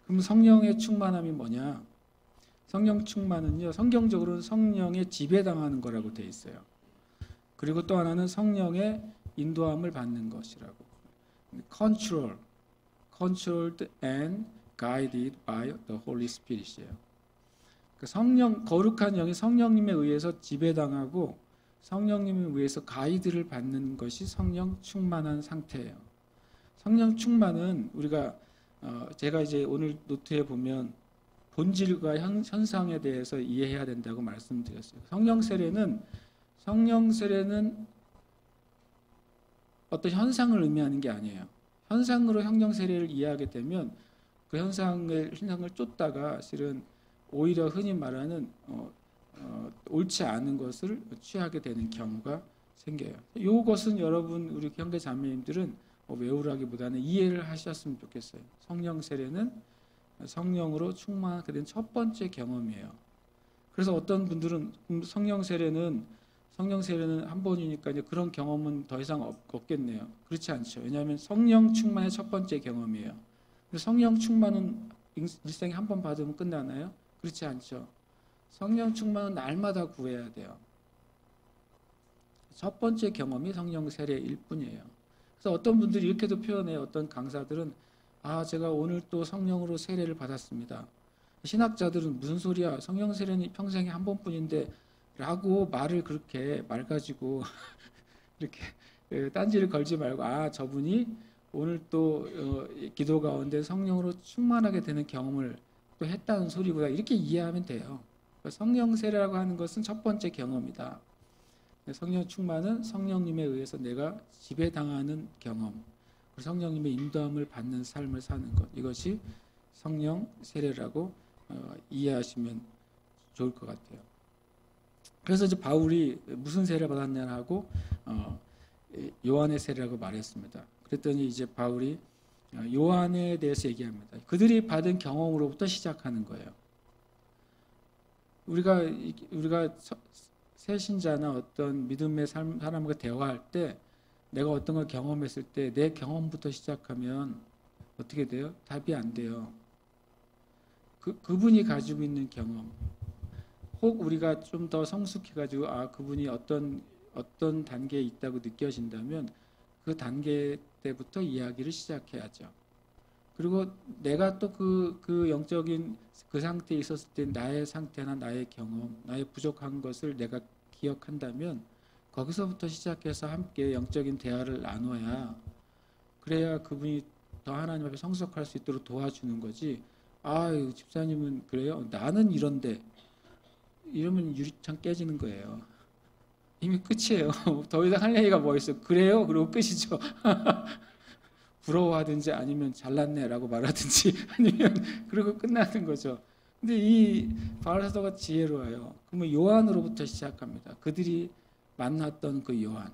그럼 성령의 충만함이 뭐냐? 성령 충만은요, 성경적으로는 성령의 지배당하는 거라고 되어 있어요. 그리고 또 하나는 성령의 인도함을 받는 것이라고. controlled and guided by the Holy Spirit이에요. 성령, 거룩한 영이 성령님에 의해서 지배당하고 성령님에 의해서 가이드를 받는 것이 성령 충만한 상태예요. 성령 충만은 우리가 제가 이제 오늘 노트에 보면 본질과 현상에 대해서 이해해야 된다고 말씀드렸어요. 성령 세례는 어떤 현상을 의미하는 게 아니에요. 현상으로 성령 세례를 이해하게 되면 그 현상을 쫓다가 실은 오히려 흔히 말하는 옳지 않은 것을 취하게 되는 경우가 생겨요. 이것은 여러분 우리 형제 자매님들은 외우라기보다는 이해를 하셨으면 좋겠어요. 성령 세례는 성령으로 충만하게 된 첫 번째 경험이에요. 그래서 어떤 분들은 성령 세례는 한 번이니까 이제 그런 경험은 더 이상 없겠네요. 그렇지 않죠. 왜냐하면 성령 충만의 첫 번째 경험이에요. 성령 충만은 일생에 한 번 받으면 끝나나요? 그렇지 않죠. 성령 충만은 날마다 구해야 돼요. 첫 번째 경험이 성령 세례일 뿐이에요. 그래서 어떤 분들이 이렇게도 표현해요. 어떤 강사들은 제가 오늘 또 성령으로 세례를 받았습니다. 신학자들은 무슨 소리야? 성령 세례는 평생에 한 번뿐인데 라고 말을 그렇게 말 가지고 이렇게 딴지를 걸지 말고 저분이 오늘 또 기도 가운데 성령으로 충만하게 되는 경험을 또 했다는 소리구나 이렇게 이해하면 돼요. 성령 세례라고 하는 것은 첫 번째 경험이다. 성령 충만은 성령님에 의해서 내가 지배당하는 경험, 성령님의 인도함을 받는 삶을 사는 것, 이것이 성령 세례라고 이해하시면 좋을 것 같아요. 그래서 이제 바울이 무슨 세례를 받았냐고 요한의 세례라고 말했습니다. 그랬더니 이제 바울이 요한에 대해서 얘기합니다. 그들이 받은 경험으로부터 시작하는 거예요. 우리가 새신자나 어떤 믿음의 사람과 대화할 때 내가 어떤 걸 경험했을 때 내 경험부터 시작하면 어떻게 돼요? 답이 안 돼요. 그분이 가지고 있는 경험, 혹 우리가 좀 더 성숙해가지고 그분이 어떤 단계에 있다고 느껴진다면 그 단계 때부터 이야기를 시작해야죠. 그리고 내가 또 그 영적인 그 상태에 있었을 때 나의 상태나 나의 경험, 나의 부족한 것을 내가 기억한다면 거기서부터 시작해서 함께 영적인 대화를 나눠야 그래야 그분이 더 하나님 앞에 성숙할 수 있도록 도와주는 거지. 집사님은 그래요? 나는 이런데 이러면 유리창 깨지는 거예요. 이미 끝이에요. 더 이상 할 얘기가 뭐 있어? 그래요? 그리고 끝이죠. 부러워하든지 아니면 잘났네라고 말하든지 아니면 그러고 끝나는 거죠. 근데 이 바울 사도가 지혜로워요. 그러면 요한으로부터 시작합니다. 그들이 만났던 그 요한,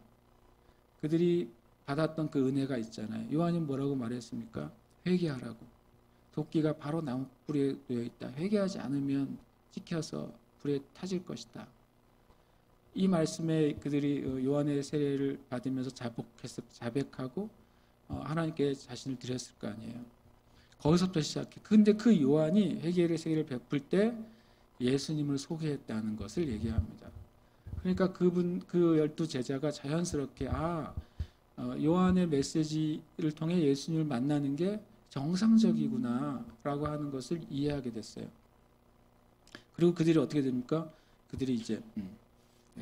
그들이 받았던 그 은혜가 있잖아요. 요한이 뭐라고 말했습니까? 회개하라고. 도끼가 바로 나무뿌리에 놓여 있다. 회개하지 않으면 찍혀서 불에 타질 것이다. 이 말씀에 그들이 요한의 세례를 받으면서 자백하고 하나님께 자신을 드렸을 거 아니에요. 거기서부터 시작해. 근데 그 요한이 회개의 세례를 베풀 때 예수님을 소개했다는 것을 얘기합니다. 그러니까 그 12 제자가 자연스럽게 요한의 메시지를 통해 예수님을 만나는 게 정상적이구나라고 하는 것을 이해하게 됐어요. 그리고 그들이 어떻게 됩니까? 그들이 이제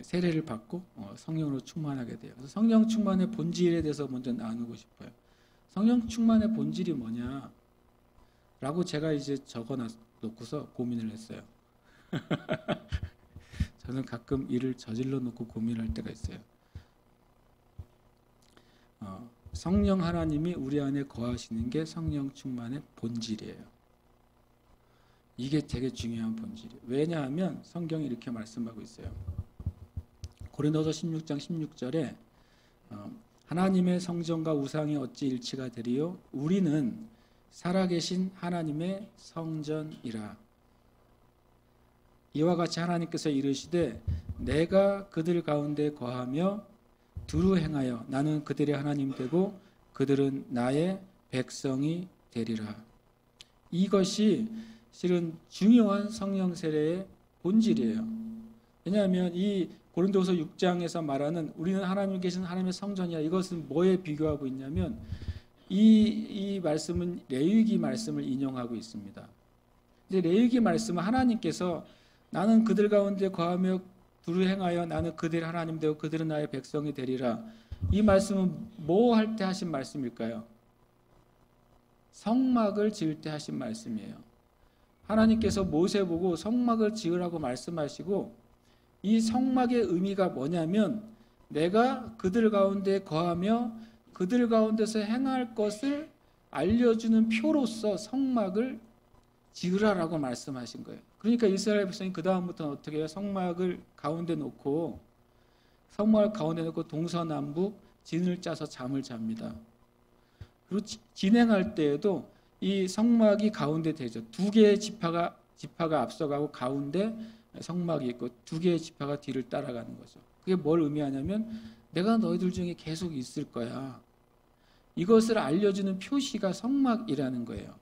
세례를 받고 성령으로 충만하게 돼요. 그래서 성령 충만의 본질에 대해서 먼저 나누고 싶어요. 성령 충만의 본질이 뭐냐? 라고 제가 이제 적어 놓고서 고민을 했어요. 저는 가끔 일을 저질러 놓고 고민할 때가 있어요. 성령 하나님이 우리 안에 거하시는 게 성령 충만의 본질이에요. 이게 되게 중요한 본질이에요. 왜냐하면 성경이 이렇게 말씀하고 있어요. 고린도서 16장 16절에 하나님의 성전과 우상이 어찌 일치가 되리요? 우리는 살아계신 하나님의 성전이라. 이와 같이 하나님께서 이르시되 내가 그들 가운데 거하며 두루 행하여 나는 그들의 하나님 되고 그들은 나의 백성이 되리라. 이것이 실은 중요한 성령 세례의 본질이에요. 왜냐하면 이 고린도후서 6장에서 말하는 우리는 하나님 계신 하나님의 성전이야. 이것은 뭐에 비교하고 있냐면 이 말씀은 레위기 말씀을 인용하고 있습니다. 근데 레위기 말씀은 하나님께서 나는 그들 가운데 거하며 두루 행하여 나는 그들의 하나님 되고 그들은 나의 백성이 되리라. 이 말씀은 뭐 할 때 하신 말씀일까요? 성막을 지을 때 하신 말씀이에요. 하나님께서 모세 보고 성막을 지으라고 말씀하시고 이 성막의 의미가 뭐냐면 내가 그들 가운데 거하며 그들 가운데서 행할 것을 알려주는 표로서 성막을 지으라라고 말씀하신 거예요. 그러니까 이스라엘 백성이 그 다음부터는 어떻게 해요? 성막을 가운데 놓고 동서남북 진을 짜서 잠을 잡니다. 그리고 진행할 때에도 이 성막이 가운데 되죠. 두 개의 지파가 앞서가고 가운데 성막이 있고 두 개의 지파가 뒤를 따라가는 거죠. 그게 뭘 의미하냐면 내가 너희들 중에 계속 있을 거야. 이것을 알려주는 표시가 성막이라는 거예요.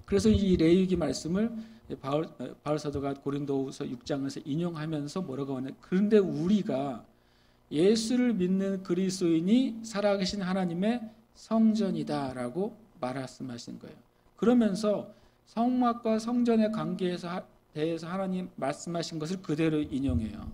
그래서 이 레위기 말씀을 바울 사도가 고린도후서 6장에서 인용하면서 뭐라고 하냐? 그런데 우리가 예수를 믿는 그리스도인이 살아계신 하나님의 성전이다라고 말씀하신 거예요. 그러면서 성막과 성전의 관계에서 대해서 하나님 말씀하신 것을 그대로 인용해요.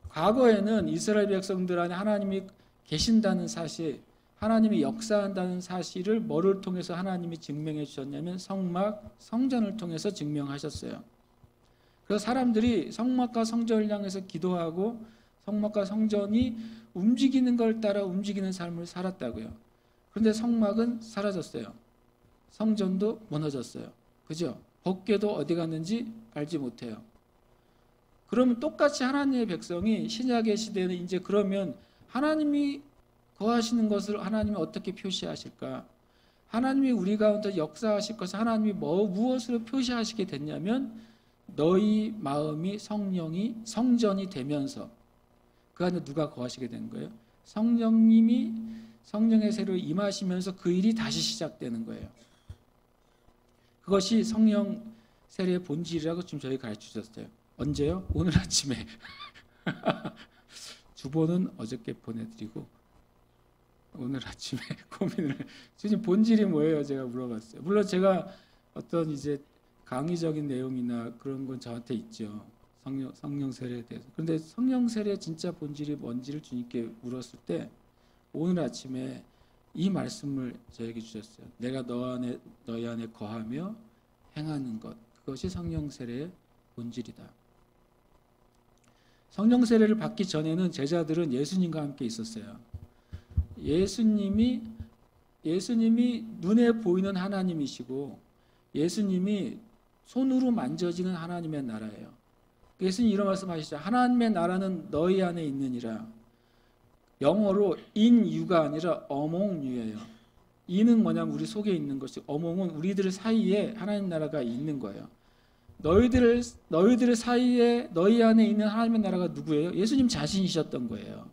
과거에는 이스라엘 백성들 안에 하나님이 계신다는 사실, 하나님이 역사한다는 사실을 뭐를 통해서 하나님이 증명해 주셨냐면 성막, 성전을 통해서 증명하셨어요. 그래서 사람들이 성막과 성전을 향해서 기도하고 성막과 성전이 움직이는 걸 따라 움직이는 삶을 살았다고요. 그런데 성막은 사라졌어요. 성전도 무너졌어요. 그죠? 법궤도 어디 갔는지 알지 못해요. 그러면 똑같이 하나님의 백성이 신약의 시대는 이제 그러면 하나님이 거하시는 것을 하나님이 어떻게 표시하실까? 하나님이 우리 가운데 역사하실 것을 하나님이 무엇으로 표시하시게 됐냐면 너희 마음이 성령이 성전이 되면서 그 안에 누가 거하시게 된 거예요? 성령님이 성령의 세로 임하시면서 그 일이 다시 시작되는 거예요. 그것이 성령 세례의 본질이라고 지금 저희 가르쳐 주셨어요. 언제요? 오늘 아침에. 주보는 어저께 보내드리고 오늘 아침에 고민을 지금 본질이 뭐예요? 제가 물어봤어요. 물론 제가 어떤 이제 강의적인 내용이나 그런 건 저한테 있죠. 성령 세례에 대해서. 그런데 성령 세례의 진짜 본질이 뭔지를 주님께 물었을 때 오늘 아침에 이 말씀을 저에게 주셨어요. 내가 너희 안에 거하며 행하는 것. 그것이 성령 세례의 본질이다. 성령 세례를 받기 전에는 제자들은 예수님과 함께 있었어요. 예수님이 눈에 보이는 하나님이시고 예수님이 손으로 만져지는 하나님의 나라예요. 예수님 이런 말씀하시죠. 하나님의 나라는 너희 안에 있느니라. 영어로 in you가 아니라 among you예요. in은 뭐냐면 우리 속에 있는 것이, among은 우리들 사이에 하나님 나라가 있는 거예요. 너희들 사이에 너희 안에 있는 하나님의 나라가 누구예요? 예수님 자신이셨던 거예요.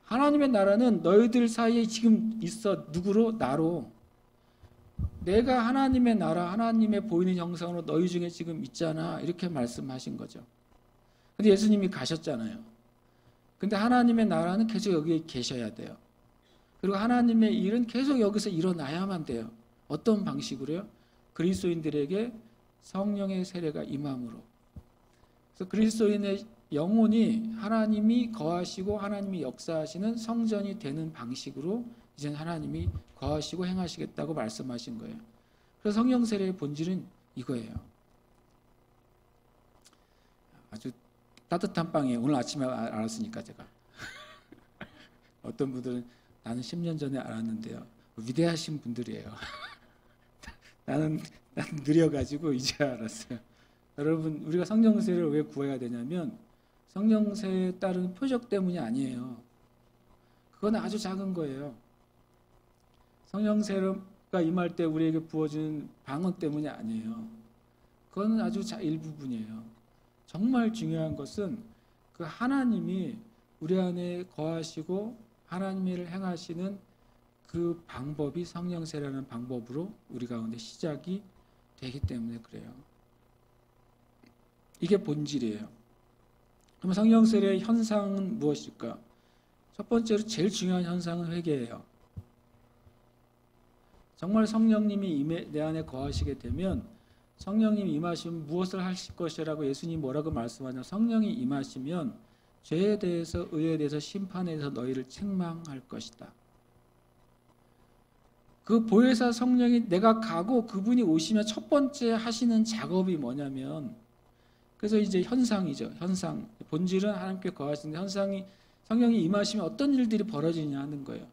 하나님의 나라는 너희들 사이에 지금 있어. 누구로? 나로. 내가 하나님의 나라, 하나님의 보이는 형상으로 너희 중에 지금 있잖아. 이렇게 말씀하신 거죠. 근데 예수님이 가셨잖아요. 근데 하나님의 나라는 계속 여기에 계셔야 돼요. 그리고 하나님의 일은 계속 여기서 일어나야만 돼요. 어떤 방식으로요? 그리스도인들에게 성령의 세례가 임함으로. 그래서 그리스도인의 영혼이 하나님이 거하시고 하나님이 역사하시는 성전이 되는 방식으로 이제 하나님이 거하시고 행하시겠다고 말씀하신 거예요. 그래서 성령 세례의 본질은 이거예요. 아주 따뜻한 빵이에요. 오늘 아침에 알았으니까 제가. 어떤 분들은 나는 10년 전에 알았는데요. 위대하신 분들이에요. 나는 느려가지고 이제 알았어요. 여러분, 우리가 성령 세례를 왜 구해야 되냐면 성령 세례에 따른 표적 때문이 아니에요. 그건 아주 작은 거예요. 성령 세례가 임할 때 우리에게 부어지는 방언 때문이 아니에요. 그건 아주 일부분이에요. 정말 중요한 것은 그 하나님이 우리 안에 거하시고 하나님의 일을 행하시는 그 방법이 성령 세례라는 방법으로 우리 가운데 시작이 되기 때문에 그래요. 이게 본질이에요. 그럼 성령 세례의 현상은 무엇일까? 첫 번째로 제일 중요한 현상은 회개예요. 정말 성령님이 내 안에 거하시게 되면 성령님이 임하시면 무엇을 하실 것이라고 예수님이 뭐라고 말씀하냐면 성령이 임하시면 죄에 대해서 의에 대해서 심판에 대해서 너희를 책망할 것이다. 그 보혜사 성령이 내가 가고 그분이 오시면 첫 번째 하시는 작업이 뭐냐면 그래서 이제 현상이죠. 현상. 본질은 하나님께 거하시는데 현상이 성령이 임하시면 어떤 일들이 벌어지냐 하는 거예요.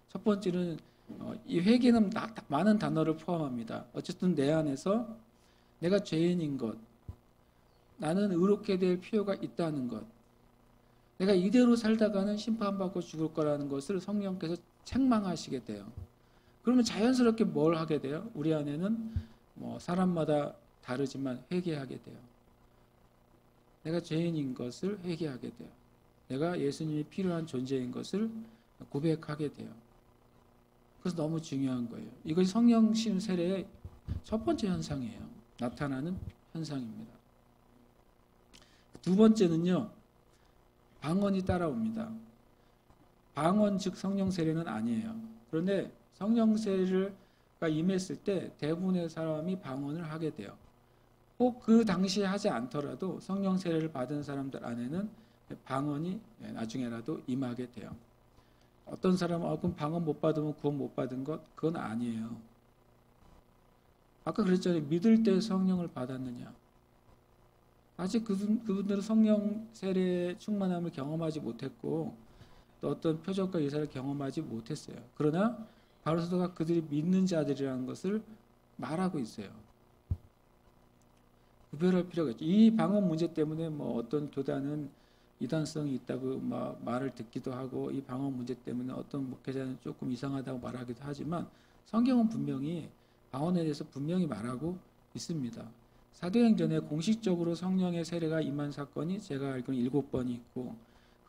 첫 번째는 이 회개는 많은 단어를 포함합니다. 어쨌든 내 안에서 내가 죄인인 것, 나는 의롭게 될 필요가 있다는 것, 내가 이대로 살다가는 심판받고 죽을 거라는 것을 성령께서 책망하시게 돼요. 그러면 자연스럽게 뭘 하게 돼요? 우리 안에는 사람마다 다르지만 회개하게 돼요. 내가 죄인인 것을 회개하게 돼요. 내가 예수님이 필요한 존재인 것을 고백하게 돼요. 그래서 너무 중요한 거예요. 이것이 성령심 세례의 첫 번째 현상이에요. 나타나는 현상입니다. 두 번째는요, 방언이 따라옵니다. 방언 즉 성령 세례는 아니에요. 그런데 성령 세례가 임했을 때 대부분의 사람이 방언을 하게 돼요. 꼭 그 당시에 하지 않더라도 성령 세례를 받은 사람들 안에는 방언이 나중에라도 임하게 돼요. 어떤 사람은 그럼 방언 못 받으면 구원 못 받은 것? 그건 아니에요. 아까 그랬잖아요. 믿을 때 성령을 받았느냐. 아직 그분들은 성령 세례 충만함을 경험하지 못했고 또 어떤 표적과 예사를 경험하지 못했어요. 그러나 바울 사도가 그들이 믿는 자들이라는 것을 말하고 있어요. 구별할 필요가 있죠. 이 방언 문제 때문에 어떤 교단은 이단성이 있다고 말을 듣기도 하고 이 방언 문제 때문에 어떤 목회자는 조금 이상하다고 말하기도 하지만 성경은 분명히 방언에 대해서 분명히 말하고 있습니다. 사도행전에 공식적으로 성령의 세례가 임한 사건이 제가 알기로는 7번이 있고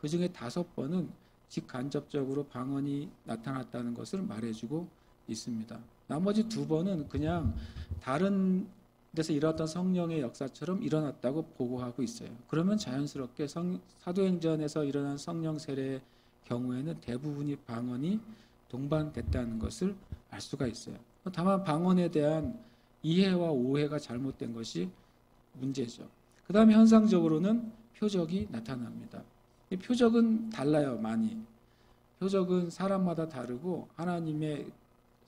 그 중에 5번은 직간접적으로 방언이 나타났다는 것을 말해주고 있습니다. 나머지 2번은 그냥 다른 데서 일어났던 성령의 역사처럼 일어났다고 보고하고 있어요. 그러면 자연스럽게 사도행전에서 일어난 성령 세례의 경우에는 대부분이 방언이 동반됐다는 것을 알 수가 있어요. 다만 방언에 대한 이해와 오해가 잘못된 것이 문제죠. 그 다음에 현상적으로는 표적이 나타납니다. 이 표적은 달라요, 많이. 표적은 사람마다 다르고 하나님의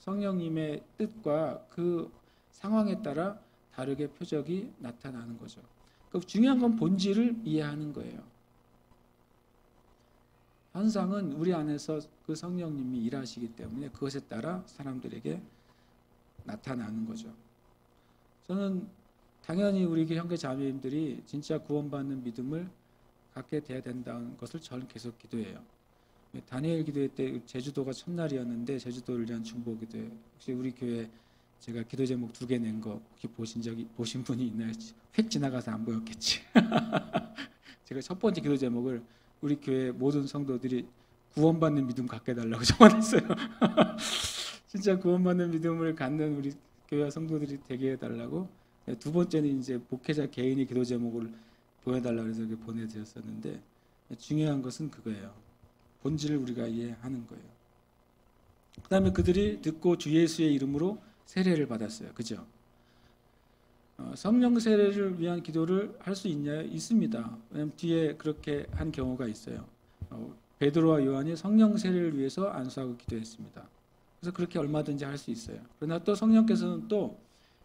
성령님의 뜻과 그 상황에 따라 다르게 표적이 나타나는 거죠. 그 중요한 건 본질을 이해하는 거예요. 현상은 우리 안에서 그 성령님이 일하시기 때문에 그것에 따라 사람들에게 나타나는 거죠. 저는 당연히 우리 형제 자매님들이 진짜 구원받는 믿음을 갖게 돼야 된다는 것을 저는 계속 기도해요. 다니엘 기도회 때 제주도가 첫날이었는데 제주도를 위한 중보 기도회. 혹시 우리 교회 제가 기도 제목 2개 낸 거 혹시 보신 분이 있나요? 휙 지나가서 안 보였겠지. 제가 첫 번째 기도 제목을 우리 교회 모든 성도들이 구원받는 믿음 갖게 해달라고 적어놨어요. 진짜 구원받는 믿음을 갖는 우리 교회 성도들이 되게 해달라고. 두 번째는 이제 목회자 개인이 기도 제목을 보여달라고 해서 보내드렸었는데 중요한 것은 그거예요. 본질을 우리가 이해하는 거예요. 그 다음에 그들이 듣고 주 예수의 이름으로 세례를 받았어요. 그죠? 성령 세례를 위한 기도를 할 수 있냐요? 있습니다. 왜냐하면 뒤에 그렇게 한 경우가 있어요. 베드로와 요한이 성령 세례를 위해서 안수하고 기도했습니다. 그래서 그렇게 얼마든지 할 수 있어요. 그러나 또 성령께서는 또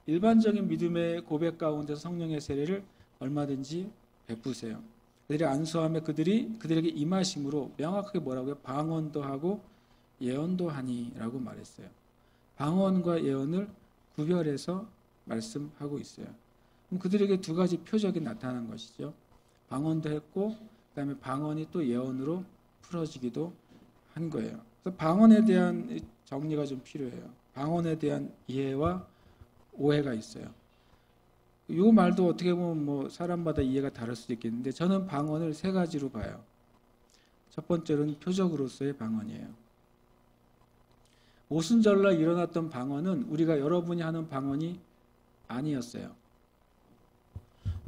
일반적인 믿음의 고백 가운데 성령의 세례를 얼마든지 베푸세요. 그들이 안수하며 그들에게 임하심으로 명확하게 뭐라고요? 방언도 하고 예언도 하니라고 말했어요. 방언과 예언을 구별해서 말씀하고 있어요. 그럼 그들에게 2가지 표적이 나타난 것이죠. 방언도 했고 그다음에 방언이 또 예언으로 풀어지기도 한 거예요. 그래서 방언에 대한 정리가 좀 필요해요. 방언에 대한 이해와 오해가 있어요. 이 말도 어떻게 보면 뭐 사람마다 이해가 다를 수도 있겠는데 저는 방언을 세 가지로 봐요. 첫 번째로는 표적으로서의 방언이에요. 오순절날 일어났던 방언은 우리가 여러분이 하는 방언이 아니었어요.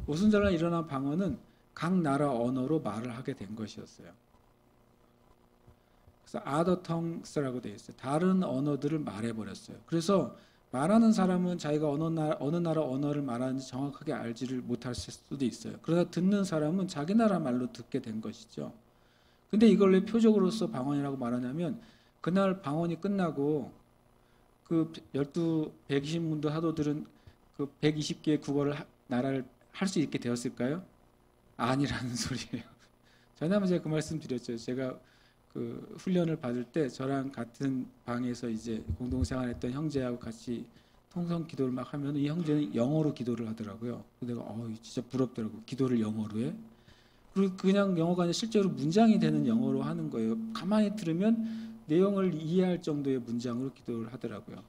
오순절날 일어난 방언은 각 나라 언어로 말을 하게 된 것이었어요. 그래서 other tongues라고 되어 있어요. 다른 언어들을 말해버렸어요. 그래서 말하는 사람은 자기가 어느 나라 언어를 말하는지 정확하게 알지를 못할 수도 있어요. 그러나 듣는 사람은 자기 나라 말로 듣게 된 것이죠. 근데 이걸 왜 표적으로서 방언이라고 말하냐면 그날 방언이 끝나고 그 120문도 사도들은 그 120개의 국어를 나라를 할 수 있게 되었을까요? 아니라는 소리예요. 전에 제가 그 말씀 드렸죠. 제가 그 훈련을 받을 때 저랑 같은 방에서 이제 공동생활했던 형제하고 같이 통성 기도를 막 하면 이 형제는 영어로 기도를 하더라고요. 내가 진짜 부럽더라고. 기도를 영어로 해? 그리고 그냥 영어가 아니라 실제로 문장이 되는 영어로 하는 거예요. 가만히 들으면 내용을 이해할 정도의 문장으로 기도를 하더라고요.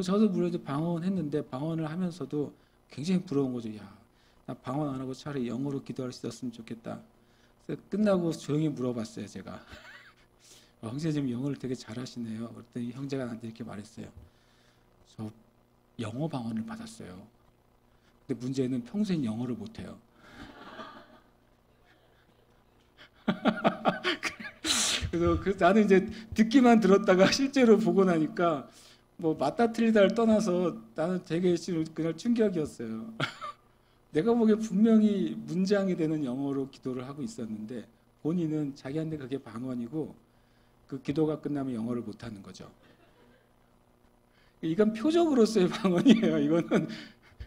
저도 물론 방언했는데 방언을 하면서도 굉장히 부러운 거죠. 야, 나 방언 안 하고 차라리 영어로 기도할 수 있었으면 좋겠다. 그래서 끝나고 조용히 물어봤어요, 제가. 형제님 영어를 되게 잘하시네요. 그랬더니 형제가 나한테 이렇게 말했어요. 저 영어 방언을 받았어요. 근데 문제는 평소엔 영어를 못해요. 그래서 나는 이제 듣기만 들었다가 실제로 보고 나니까 뭐 맞다 틀리다를 떠나서 나는 되게 그날 충격이었어요. 내가 보기에 분명히 문장이 되는 영어로 기도를 하고 있었는데 본인은 자기한테 그게 방언이고 그 기도가 끝나면 영어를 못하는 거죠. 이건 표적으로서의 방언이에요. 이거는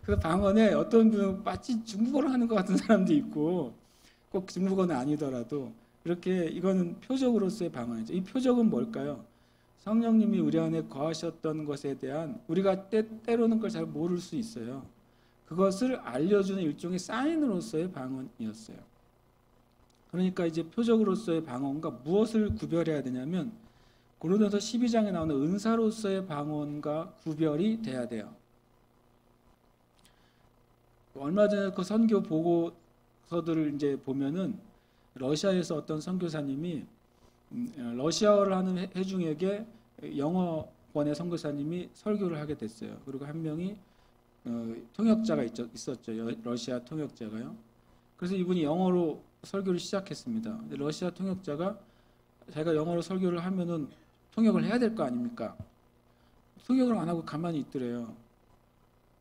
그래서 방언에 어떤 분은 마치 중국어를 하는 것 같은 사람도 있고 꼭 중국어는 아니더라도 이렇게 이거는 표적으로서의 방언이죠. 이 표적은 뭘까요? 성령님이 우리 안에 거하셨던 것에 대한 우리가 때로는 그걸 잘 모를 수 있어요. 그것을 알려주는 일종의 사인으로서의 방언이었어요. 그러니까 이제 표적으로서의 방언과 무엇을 구별해야 되냐면 고린도서 12장에 나오는 은사로서의 방언과 구별이 돼야 돼요. 얼마 전에 그 선교 보고서들을 이제 보면은 러시아에서 어떤 선교사님이 러시아어를 하는 회중에게 영어권의 선교사님이 설교를 하게 됐어요. 그리고 한 명이 통역자가 있었죠. 러시아 통역자가요. 그래서 이분이 영어로 설교를 시작했습니다. 근데 러시아 통역자가 자기가 영어로 설교를 하면은 통역을 해야 될 거 아닙니까? 통역을 안 하고 가만히 있더래요.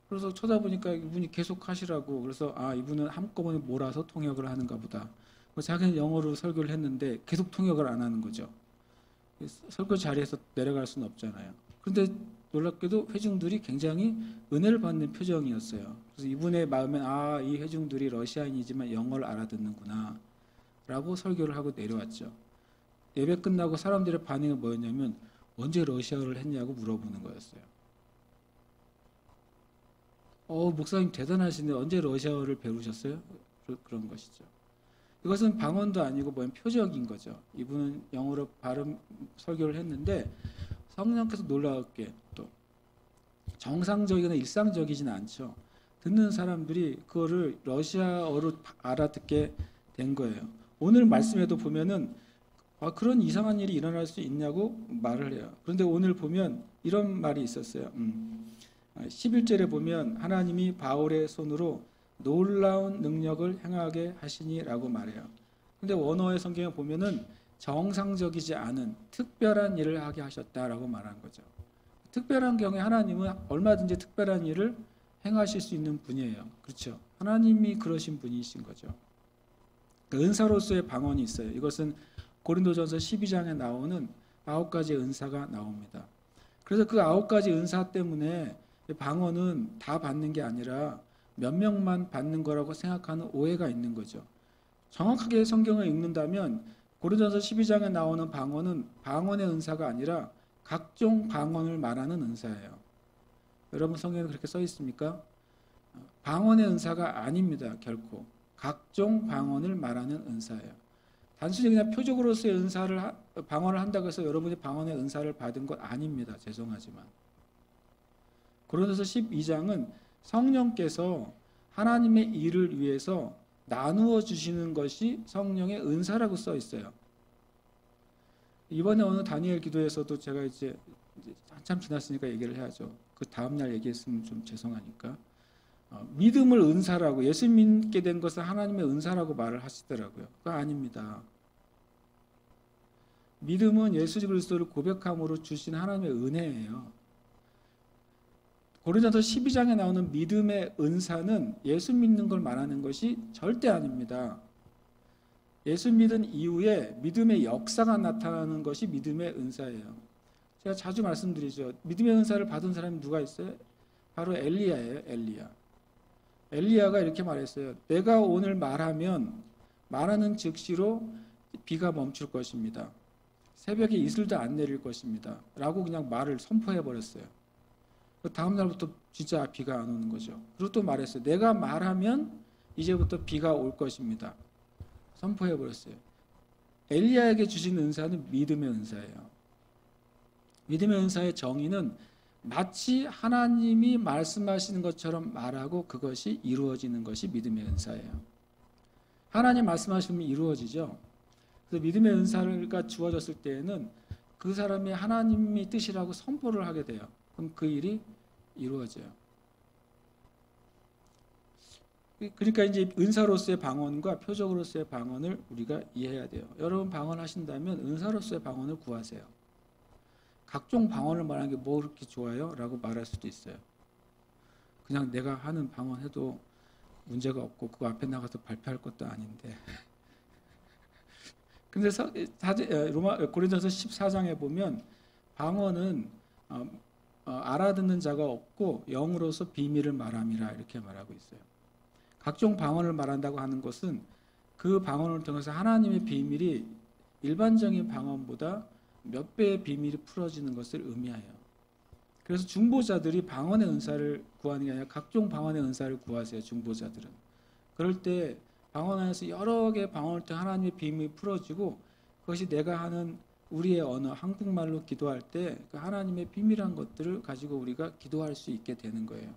그래서 쳐다보니까 이분이 계속 하시라고. 그래서 이분은 한꺼번에 몰아서 통역을 하는가 보다. 자기는 영어로 설교를 했는데 계속 통역을 안 하는 거죠. 설교 자리에서 내려갈 수는 없잖아요. 그런데 놀랍게도 회중들이 굉장히 은혜를 받는 표정이었어요. 그래서 이분의 마음엔 이 회중들이 러시아인이지만 영어를 알아듣는구나 라고 설교를 하고 내려왔죠. 예배 끝나고 사람들의 반응은 뭐였냐면 언제 러시아어를 했냐고 물어보는 거였어요. 목사님 대단하시네. 언제 러시아어를 배우셨어요? 그런 것이죠. 이것은 방언도 아니고 표적인 거죠. 이분은 영어로 발음 설교를 했는데 성령께서 놀라웠게 또 정상적이거나 일상적이지는 않죠. 듣는 사람들이 그거를 러시아어로 알아듣게 된 거예요. 오늘 말씀에도 보면은 그런 이상한 일이 일어날 수 있냐고 말을 해요. 그런데 오늘 보면 이런 말이 있었어요. 11절에 보면 하나님이 바울의 손으로 놀라운 능력을 행하게 하시니라고 말해요. 근데 원어의 성경에 보면은 정상적이지 않은 특별한 일을 하게 하셨다라고 말한 거죠. 특별한 경우에 하나님은 얼마든지 특별한 일을 행하실 수 있는 분이에요. 그렇죠? 하나님이 그러신 분이신 거죠. 은사로서의 방언이 있어요. 이것은 고린도전서 12장에 나오는 9가지 은사가 나옵니다. 그래서 그 9가지 은사 때문에 방언은 다 받는 게 아니라 몇 명만 받는 거라고 생각하는 오해가 있는 거죠. 정확하게 성경을 읽는다면 고린도전서 12장에 나오는 방언은 방언의 은사가 아니라 각종 방언을 말하는 은사예요. 여러분 성경에 그렇게 써 있습니까? 방언의 은사가 아닙니다. 결코. 각종 방언을 말하는 은사예요. 단순히 그냥 표적으로서의 방언을 한다고 해서 여러분이 방언의 은사를 받은 것 아닙니다. 죄송하지만. 고린도서 12장은 성령께서 하나님의 일을 위해서 나누어 주시는 것이 성령의 은사라고 써 있어요. 이번에 어느 다니엘 기도에서도 제가 이제 한참 지났으니까 얘기를 해야죠. 그 다음날 얘기했으면 좀 죄송하니까. 믿음을 은사라고, 예수 믿게 된 것은 하나님의 은사라고 말을 하시더라고요. 그거 아닙니다. 믿음은 예수 그리스도를 고백함으로 주신 하나님의 은혜예요. 고린도서 12장에 나오는 믿음의 은사는 예수 믿는 걸 말하는 것이 절대 아닙니다. 예수 믿은 이후에 믿음의 역사가 나타나는 것이 믿음의 은사예요. 제가 자주 말씀드리죠. 믿음의 은사를 받은 사람이 누가 있어요? 바로 엘리야예요. 엘리야가 이렇게 말했어요. 내가 오늘 말하는 즉시로 비가 멈출 것입니다. 새벽에 이슬도 안 내릴 것입니다. 라고 그냥 말을 선포해 버렸어요. 다음 날부터 진짜 비가 안 오는 거죠. 그리고 또 말했어요. 내가 말하면 이제부터 비가 올 것입니다. 선포해 버렸어요. 엘리야에게 주신 은사는 믿음의 은사예요. 믿음의 은사의 정의는 마치 하나님이 말씀하시는 것처럼 말하고 그것이 이루어지는 것이 믿음의 은사예요. 하나님 말씀하시면 이루어지죠. 그래서 믿음의 은사가 주어졌을 때에는 그 사람이 하나님의 뜻이라고 선포를 하게 돼요. 그럼 그 일이 이루어져요. 그러니까 이제 은사로서의 방언과 표적으로서의 방언을 우리가 이해해야 돼요. 여러분 방언하신다면 은사로서의 방언을 구하세요. 각종 방언을 말하는 게 뭐 그렇게 좋아요? 라고 말할 수도 있어요. 그냥 내가 하는 방언해도 문제가 없고 그 앞에 나가서 발표할 것도 아닌데. 근데 고린도서 14장에 보면 방언은 알아듣는 자가 없고 영으로서 비밀을 말함이라 이렇게 말하고 있어요. 각종 방언을 말한다고 하는 것은 그 방언을 통해서 하나님의 비밀이 일반적인 방언보다 몇 배의 비밀이 풀어지는 것을 의미하여. 그래서 중보자들이 방언의 은사를 구하는 게 아니라 각종 방언의 은사를 구하세요. 중보자들은. 그럴 때 방언 안에서 여러 개의 방언을 통해 하나님의 비밀이 풀어지고 그것이 내가 하는 우리의 언어, 한국말로 기도할 때 그 하나님의 비밀한 것들을 가지고 우리가 기도할 수 있게 되는 거예요.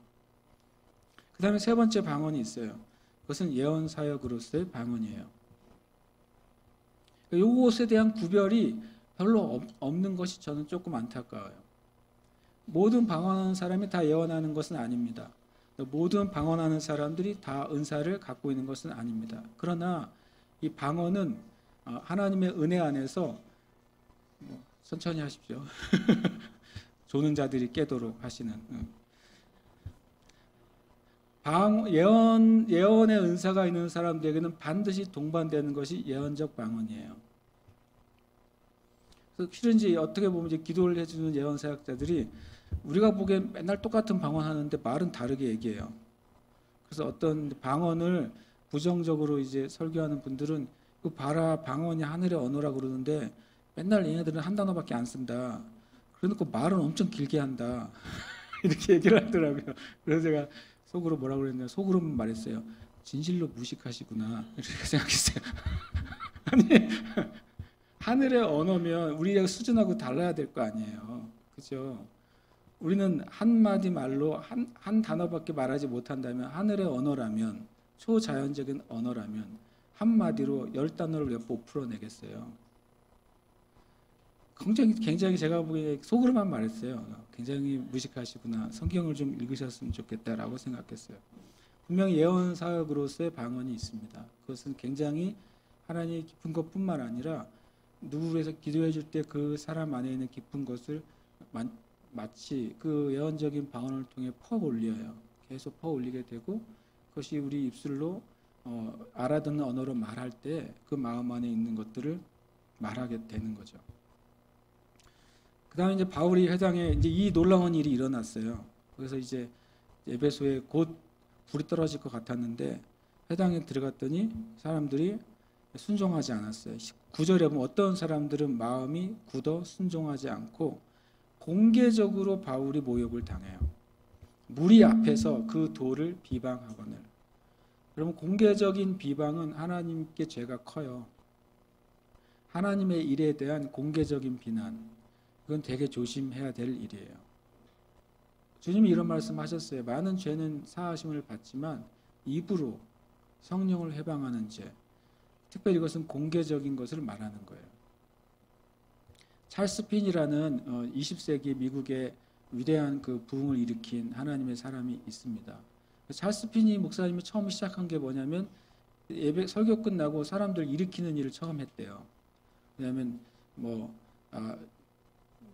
그 다음에 세 번째 방언이 있어요. 그것은 예언 사역으로서의 방언이에요. 이것에 대한 구별이 별로 없는 것이 저는 조금 안타까워요. 모든 방언하는 사람이 다 예언하는 것은 아닙니다. 모든 방언하는 사람들이 다 은사를 갖고 있는 것은 아닙니다. 그러나 이 방언은 하나님의 은혜 안에서 천천히 하십시오. 조는 자들이 깨도록 하시는 예언의 은사가 있는 사람들에게는 반드시 동반되는 것이 예언적 방언이에요. 실은 이제 어떻게 보면 이제 기도를 해주는 예언 사역자들이 우리가 보기엔 맨날 똑같은 방언하는데 말은 다르게 얘기해요. 그래서 어떤 방언을 부정적으로 이제 설교하는 분들은 그 봐라 방언이 하늘의 언어라 그러는데 맨날 얘네들은 한 단어밖에 안 쓴다. 그러니까 말은 엄청 길게 한다. 이렇게 얘기를 하더라고요. 그래서 제가 속으로 뭐라고 그랬냐, 속으로는 말했어요. 진실로 무식하시구나 이렇게 생각했어요. 아니 하늘의 언어면 우리가 수준하고 달라야 될 거 아니에요. 그죠? 우리는 한마디 말로 한 단어밖에 말하지 못한다면 하늘의 언어라면, 초자연적인 언어라면 한마디로 10단어를 몇 번 풀어내겠어요. 굉장히 제가 보기에 속으로만 말했어요. 굉장히 무식하시구나. 성경을 좀 읽으셨으면 좋겠다라고 생각했어요. 분명히 예언 사역으로서의 방언이 있습니다. 그것은 굉장히 하나님의 깊은 것뿐만 아니라 누구에서 기도해 줄 때 그 사람 안에 있는 깊은 것을 마치 그 예언적인 방언을 통해 퍼올려요. 계속 퍼올리게 되고 그것이 우리 입술로 알아듣는 언어로 말할 때 그 마음 안에 있는 것들을 말하게 되는 거죠. 그 다음에 이제 바울이 회당에 이제 이 놀라운 일이 일어났어요. 그래서 이제 에베소에 곧 불이 떨어질 것 같았는데 회당에 들어갔더니 사람들이 순종하지 않았어요. 9절에 보면 어떤 사람들은 마음이 굳어 순종하지 않고 공개적으로 바울이 모욕을 당해요. 무리 앞에서 그 도를 비방하거늘. 그러면 공개적인 비방은 하나님께 죄가 커요. 하나님의 일에 대한 공개적인 비난, 그건 되게 조심해야 될 일이에요. 주님이 이런 말씀하셨어요. 많은 죄는 사하심을 받지만 입으로 성령을 해방하는 죄, 특별히 이것은 공개적인 것을 말하는 거예요. 찰스 핀이라는 20세기 미국의 위대한 그 부흥을 일으킨 하나님의 사람이 있습니다. 찰스 핀이 목사님이 처음 시작한 게 뭐냐면 예배 설교 끝나고 사람들 일으키는 일을 처음 했대요. 왜냐하면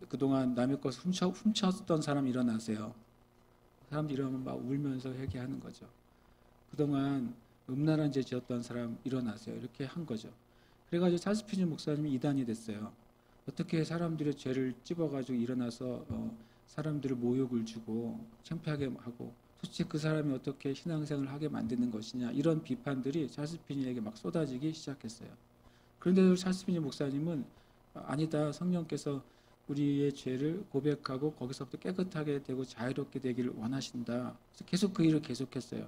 그동안 남의 것을 훔쳤던 사람 일어나세요. 사람들 일어나면 막 울면서 회개하는 거죠. 그동안 음란한 죄 지었던 사람 일어나세요. 이렇게 한 거죠. 그래가지고 찰스 핀 목사님이 이단이 됐어요. 어떻게 사람들의 죄를 찝어가지고 일어나서 사람들을 모욕을 주고 창피하게 하고 도대체 그 사람이 어떻게 신앙생활을 하게 만드는 것이냐, 이런 비판들이 찰스 핀에게 막 쏟아지기 시작했어요. 그런데도 찰스 핀 목사님은 아니다, 성령께서 우리의 죄를 고백하고 거기서부터 깨끗하게 되고 자유롭게 되기를 원하신다. 그래서 계속 그 일을 계속했어요.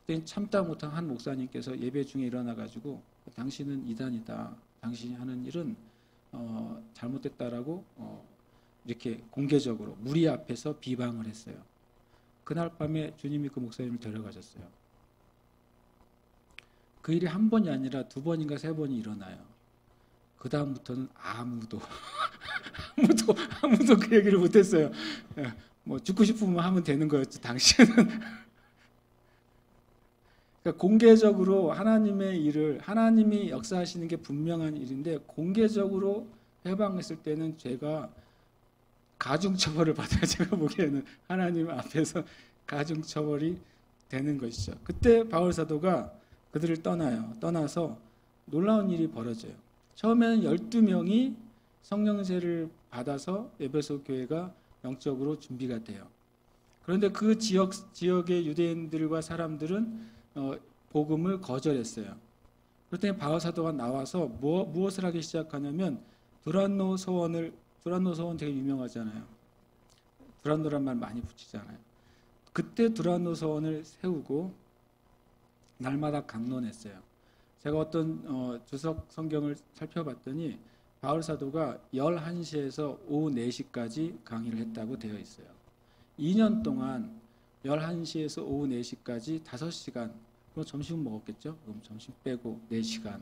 그때 참다 못한 한 목사님께서 예배 중에 일어나가지고 당신은 이단이다, 당신이 하는 일은 잘못됐다라고 이렇게 공개적으로 무리 앞에서 비방을 했어요. 그날 밤에 주님이 그 목사님을 데려가셨어요. 그 일이 한 번이 아니라 두 번인가 세 번이 일어나요. 그 다음부터는 아무도 그 얘기를 못했어요. 뭐 죽고 싶으면 하면 되는 거였죠, 당시에는. 그러니까 공개적으로 하나님의 일을, 하나님이 역사하시는 게 분명한 일인데 공개적으로 해방했을 때는 죄가 가중처벌을 받아요. 제가 보기에는 하나님 앞에서 가중처벌이 되는 것이죠. 그때 바울 사도가 그들을 떠나서 놀라운 일이 벌어져요. 처음에는 12명이 성령세를 받아서 에베소 교회가 영적으로 준비가 돼요. 그런데 그 지역의 유대인들과 사람들은 복음을 거절했어요. 그랬더니 바울 사도가 나와서 무엇을 하기 시작하냐면 두란노 서원 되게 유명하잖아요. 두란노란 말 많이 붙이잖아요. 그때 두란노 서원을 세우고 날마다 강론했어요. 제가 어떤 주석 성경을 살펴봤더니 바울 사도가 11시에서 오후 4시까지 강의를 했다고 되어 있어요. 2년 동안 11시에서 오후 4시까지 5시간, 그럼 점심은 먹었겠죠? 그럼 점심 빼고 4시간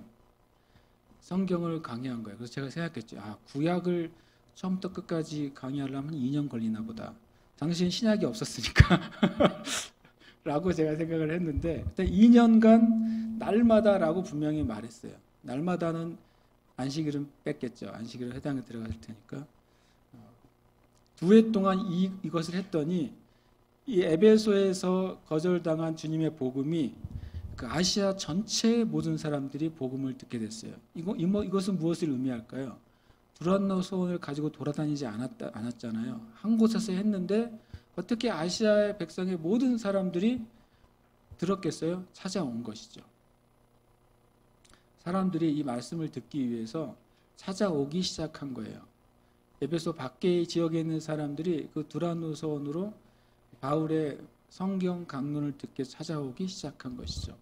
성경을 강의한 거예요. 그래서 제가 생각했죠. 구약을 처음부터 끝까지 강의하려면 2년 걸리나 보다. 당시엔 신약이 없었으니까 라고 제가 생각을 했는데 2년간 날마다라고 분명히 말했어요. 날마다는 안식일은 뺐겠죠. 안식일은 회당에 들어갈 테니까. 2해 동안 이것을 했더니 이 에베소에서 거절당한 주님의 복음이 그 아시아 전체의 모든 사람들이 복음을 듣게 됐어요. 이것은 무엇을 의미할까요? 두란노 소원을 가지고 돌아다니지 않았잖아요. 한 곳에서 했는데 어떻게 아시아의 백성의 모든 사람들이 들었겠어요? 찾아온 것이죠. 사람들이 이 말씀을 듣기 위해서 찾아오기 시작한 거예요. 에베소 밖의 지역에 있는 사람들이 그 두란노 소원으로 바울의 성경 강론을 듣게 찾아오기 시작한 것이죠.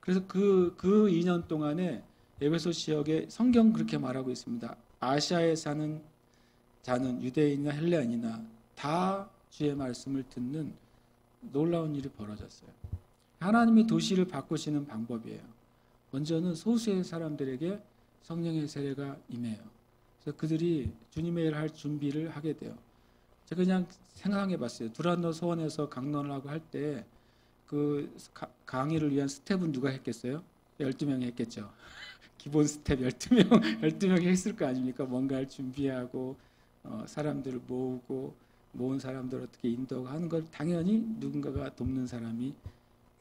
그래서 그 2년 동안에 에베소 지역에 성경 그렇게 말하고 있습니다. 아시아에 사는 자는 유대인이나 헬레인이나 다 주의 말씀을 듣는 놀라운 일이 벌어졌어요. 하나님이 도시를 바꾸시는 방법이에요. 먼저는 소수의 사람들에게 성령의 세례가 임해요. 그래서 그들이 주님의 일을 할 준비를 하게 돼요. 제가 그냥 생각해 봤어요. 두란노 소원에서 강론을 하고 할 때 그 강의를 위한 스텝은 누가 했겠어요? 12명이 했겠죠. 기본 스텝 12명이 했을 거 아닙니까? 뭔가를 준비하고 사람들을 모은 사람들을 어떻게 인도하고 하는 걸 당연히 누군가가 돕는 사람이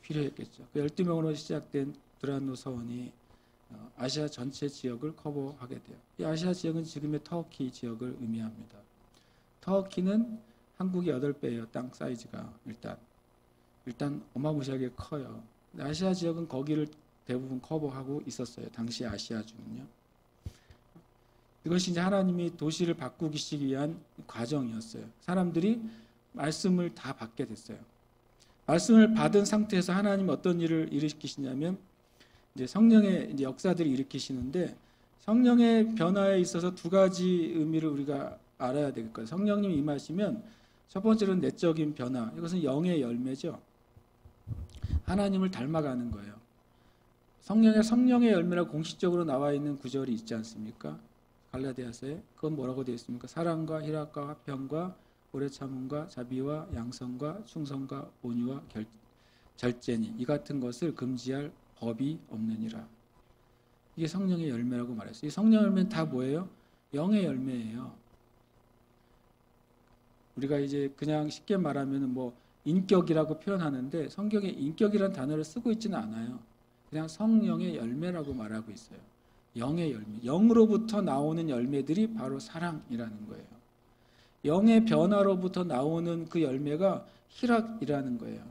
필요했겠죠. 그 12명으로 시작된 두란노 서원이 아시아 전체 지역을 커버하게 돼요. 이 아시아 지역은 지금의 터키 지역을 의미합니다. 터키는 한국의 8배예요. 땅 사이즈가 일단 어마무시하게 커요. 아시아 지역은 거기를 대부분 커버하고 있었어요. 당시 아시아주는요. 이것이 이제 하나님이 도시를 바꾸기 위한 과정이었어요. 사람들이 말씀을 다 받게 됐어요. 말씀을 받은 상태에서 하나님이 어떤 일을 일으키시냐면 이제 성령의 이제 역사들을 일으키시는데 성령의 변화에 있어서 두 가지 의미를 우리가 알아야 될 거예요. 성령님이 임하시면 첫 번째로는 내적인 변화. 이것은 영의 열매죠. 하나님을 닮아가는 거예요. 성령의 열매라고 공식적으로 나와 있는 구절이 있지 않습니까? 갈라디아서에 그건 뭐라고 되어 있습니까? 사랑과 희락과 화평과 오래 참음과 자비와 양성과 충성과 온유와 절제니 이 같은 것을 금지할 법이 없느니라. 이게 성령의 열매라고 말했어요. 이 성령 열매는 다 뭐예요? 영의 열매예요. 우리가 이제 그냥 쉽게 말하면 뭐 인격이라고 표현하는데 성경에 인격이라는 단어를 쓰고 있지는 않아요. 그냥 성령의 열매라고 말하고 있어요. 영의 열매. 영으로부터 나오는 열매들이 바로 사랑이라는 거예요. 영의 변화로부터 나오는 그 열매가 희락이라는 거예요.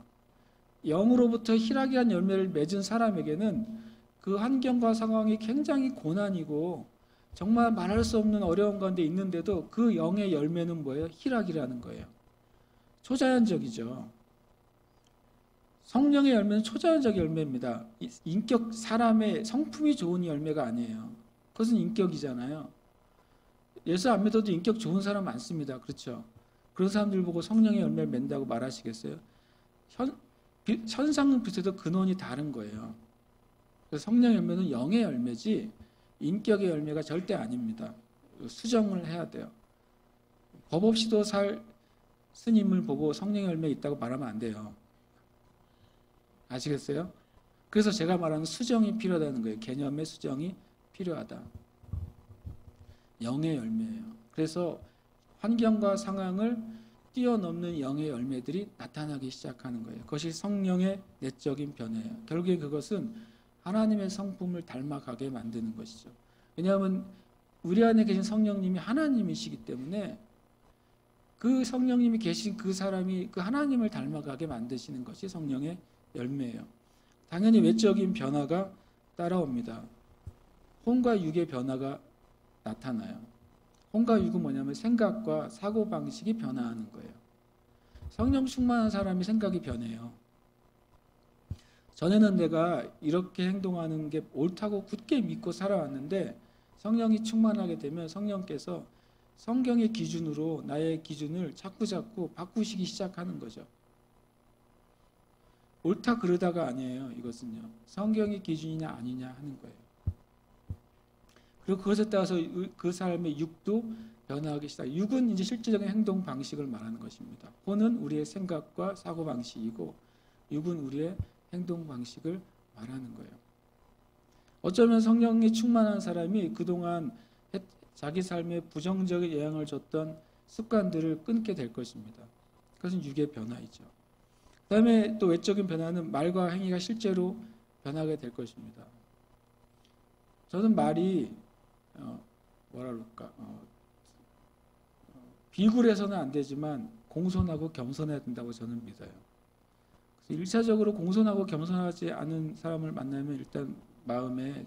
영으로부터 희락이라는 열매를 맺은 사람에게는 그 환경과 상황이 굉장히 고난이고 정말 말할 수 없는 어려운 가운데 있는데도 그 영의 열매는 뭐예요? 희락이라는 거예요. 초자연적이죠. 성령의 열매는 초자연적 열매입니다. 인격, 사람의 성품이 좋은 열매가 아니에요. 그것은 인격이잖아요. 예수 안 믿어도 인격 좋은 사람 많습니다. 그렇죠? 그런 사람들 보고 성령의 열매를 맺는다고 말하시겠어요? 현상빛에도 근원이 다른 거예요. 그래서 성령의 열매는 영의 열매지 인격의 열매가 절대 아닙니다. 수정을 해야 돼요. 법 없이도 살 스님을 보고 성령의 열매 있다고 말하면 안 돼요. 아시겠어요? 그래서 제가 말하는 수정이 필요하다는 거예요. 개념의 수정이 필요하다. 영의 열매예요. 그래서 환경과 상황을 뛰어넘는 영의 열매들이 나타나기 시작하는 거예요. 그것이 성령의 내적인 변화예요. 결국에 그것은 하나님의 성품을 닮아가게 만드는 것이죠. 왜냐하면 우리 안에 계신 성령님이 하나님이시기 때문에 그 성령님이 계신 그 사람이 그 하나님을 닮아가게 만드시는 것이 성령의 열매예요. 당연히 외적인 변화가 따라옵니다. 혼과 육의 변화가 나타나요. 혼과 육은 뭐냐면 생각과 사고방식이 변화하는 거예요. 성령 충만한 사람이 생각이 변해요. 전에는 내가 이렇게 행동하는 게 옳다고 굳게 믿고 살아왔는데 성령이 충만하게 되면 성령께서 성경의 기준으로 나의 기준을 자꾸 바꾸시기 시작하는 거죠. 옳다 그러다가 아니에요. 이것은요. 성경의 기준이냐 아니냐 하는 거예요. 그리고 그것에 따라서 그 사람의 육도 변화하기 시작. 육은 이제 실제적인 행동 방식을 말하는 것입니다. 혼은 우리의 생각과 사고 방식이고 육은 우리의 행동 방식을 말하는 거예요. 어쩌면 성령이 충만한 사람이 그동안 자기 삶에 부정적인 영향을 줬던 습관들을 끊게 될 것입니다. 그것은 육의 변화이죠. 그 다음에 또 외적인 변화는 말과 행위가 실제로 변하게 될 것입니다. 저는 말이 비굴해서는 안 되지만 공손하고 겸손해야 된다고 저는 믿어요. 그래서 1차적으로 공손하고 겸손하지 않은 사람을 만나면 일단 마음에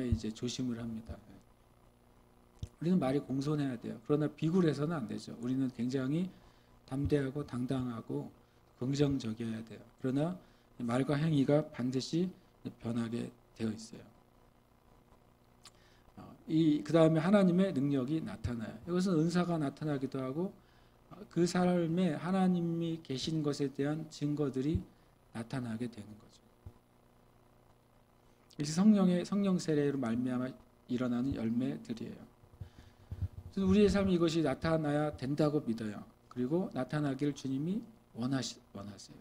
이제 조심을 합니다. 우리는 말이 공손해야 돼요. 그러나 비굴해서는 안 되죠. 우리는 굉장히 담대하고 당당하고 긍정적이어야 돼요. 그러나 말과 행위가 반드시 변하게 되어 있어요. 그 다음에 하나님의 능력이 나타나요. 이것은 은사가 나타나기도 하고 그 삶에 하나님이 계신 것에 대한 증거들이 나타나게 되는 거죠. 이것이 성령 세례로 말미암아 일어나는 열매들이에요. 그래서 우리의 삶에 이것이 나타나야 된다고 믿어요. 그리고 나타나기를 주님이 원하세요.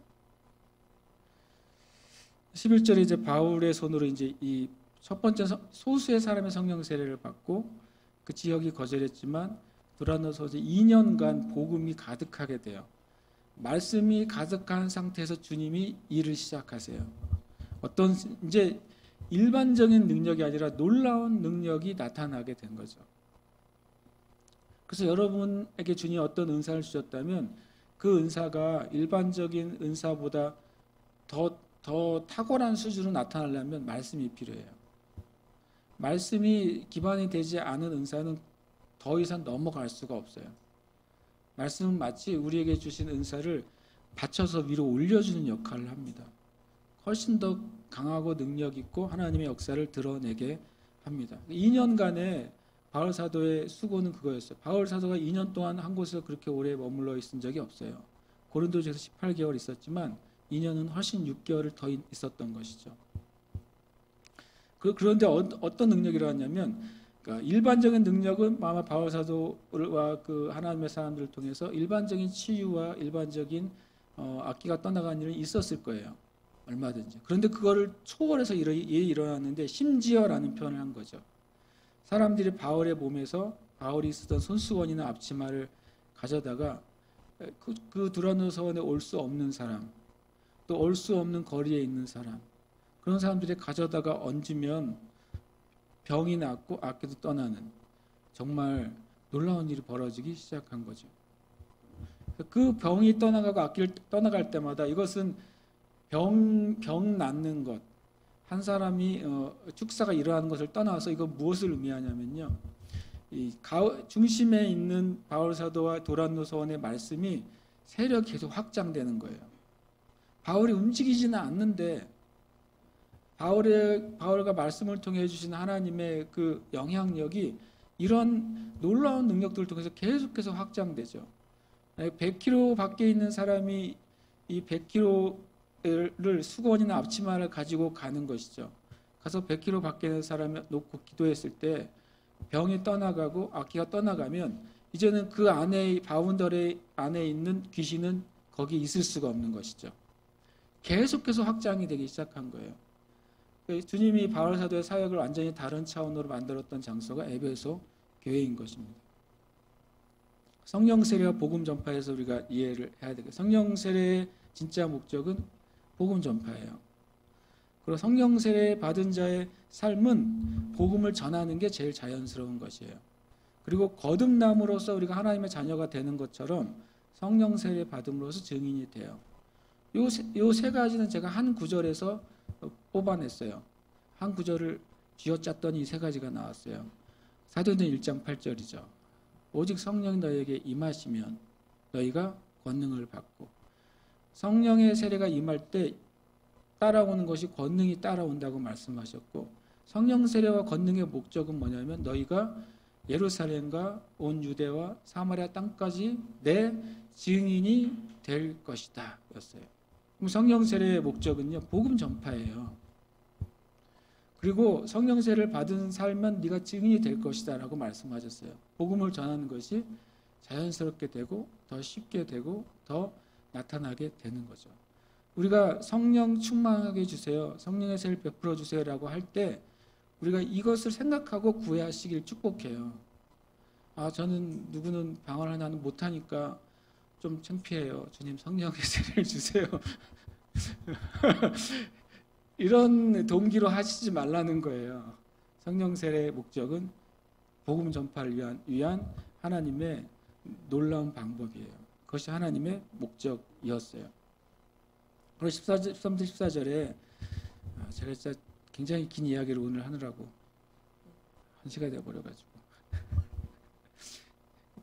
11절에 이제 바울의 손으로 이제 이 첫 번째 소수의 사람의 성령 세례를 받고 그 지역이 거절했지만 돌아서서 2년간 복음이 가득하게 돼요. 말씀이 가득한 상태에서 주님이 일을 시작하세요. 어떤 이제 일반적인 능력이 아니라 놀라운 능력이 나타나게 된 거죠. 그래서 여러분에게 주님이 어떤 은사를 주셨다면 그 은사가 일반적인 은사보다 더 탁월한 수준으로 나타나려면 말씀이 필요해요. 말씀이 기반이 되지 않은 은사는 더 이상 넘어갈 수가 없어요. 말씀은 마치 우리에게 주신 은사를 받쳐서 위로 올려주는 역할을 합니다. 훨씬 더 강하고 능력 있고 하나님의 역사를 드러내게 합니다. 2년간의 바울 사도의 수고는 그거였어요. 바울 사도가 2년 동안 한 곳에서 그렇게 오래 머물러 있은 적이 없어요. 고린도전에서 18개월 있었지만 2년은 훨씬 6개월을 더 있었던 것이죠. 그런데 어떤 능력이라 하냐면, 그러니까 일반적인 능력은 아마 바울 사도와 그 하나님의 사람들을 통해서 일반적인 치유와 일반적인 악기가 떠나가는 일은 있었을 거예요. 얼마든지. 그런데 그거를 초월해서 일어났는데 심지어라는 표현을 한 거죠. 사람들이 바울의 몸에서 바울이 쓰던 손수건이나 앞치마를 가져다가 그 두란노 서원에 올 수 없는 사람, 또 올 수 없는 거리에 있는 사람, 그런 사람들이 가져다가 얹으면 병이 낫고 악기도 떠나는 정말 놀라운 일이 벌어지기 시작한 거죠. 그 병이 떠나가고 악기를 떠나갈 때마다 이것은 병 낫는 것, 한 사람이 축사가 일어나는 것을 떠나서 이거 무엇을 의미하냐면요, 이 중심에 있는 바울 사도와 도란노 서원의 말씀이 세력이 계속 확장되는 거예요. 바울이 움직이지는 않는데 바울과 말씀을 통해 해주신 하나님의 그 영향력이 이런 놀라운 능력들을 통해서 계속해서 확장되죠. 100km 밖에 있는 사람이 이 100km를 수건이나 앞치마를 가지고 가는 것이죠. 가서 100km 밖에 있는 사람을 놓고 기도했을 때 병이 떠나가고 악기가 떠나가면 이제는 그 안에 바운더리 안에 있는 귀신은 거기 있을 수가 없는 것이죠. 계속해서 확장이 되기 시작한 거예요. 주님이 바울 사도의 사역을 완전히 다른 차원으로 만들었던 장소가 에베소 교회인 것입니다. 성령 세례와 복음 전파에서 우리가 이해를 해야 되겠어요. 성령 세례의 진짜 목적은 복음 전파예요. 그리고 성령 세례 받은 자의 삶은 복음을 전하는 게 제일 자연스러운 것이에요. 그리고 거듭남으로써 우리가 하나님의 자녀가 되는 것처럼 성령 세례 받음으로써 증인이 돼요. 요 세 가지는 제가 한 구절에서 뽑아냈어요. 한 구절을 쥐어짰더니 이 세 가지가 나왔어요. 사도행전 1장 8절이죠. 오직 성령이 너희에게 임하시면 너희가 권능을 받고, 성령의 세례가 임할 때 따라오는 것이 권능이 따라온다고 말씀하셨고, 성령 세례와 권능의 목적은 뭐냐면 너희가 예루살렘과 온 유대와 사마리아 땅까지 내 증인이 될 것이다 였어요. 그럼 성령 세례의 목적은요, 복음 전파예요. 그리고 성령 세례를 받은 삶은 네가 증인이 될 것이다 라고 말씀하셨어요. 복음을 전하는 것이 자연스럽게 되고 더 쉽게 되고 더 나타나게 되는 거죠. 우리가 성령 충만하게 해주세요, 성령의 세례를 베풀어 주세요 라고 할 때 우리가 이것을 생각하고 구애하시길 축복해요. 저는 누구는 방언 하나는 못하니까 좀 창피해요. 주님 성령의 세례를 주세요. 이런 동기로 하시지 말라는 거예요. 성령 세례의 목적은 복음 전파를 위한 하나님의 놀라운 방법이에요. 그것이 하나님의 목적이었어요. 그리고 13절 14절에 제가 진짜 굉장히 긴 이야기를 오늘 하느라고 1시간이 되어버려가지고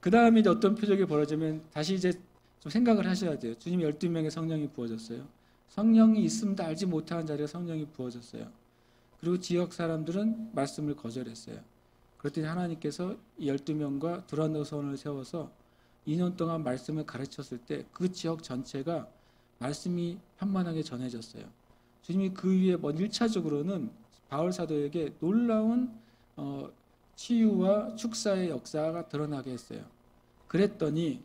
그 다음에 이제 어떤 표적이 벌어지면 다시 이제 좀 생각을 하셔야 돼요. 주님이 12명의 성령이 부어졌어요. 성령이 있음도 알지 못하는 자리에 성령이 부어졌어요. 그리고 지역 사람들은 말씀을 거절했어요. 그랬더니 하나님께서 이 12명과 두란노 서원을 세워서 2년 동안 말씀을 가르쳤을 때 그 지역 전체가 말씀이 편만하게 전해졌어요. 주님이 그 위에 1차적으로는 바울 사도에게 놀라운 치유와 축사의 역사가 드러나게 했어요. 그랬더니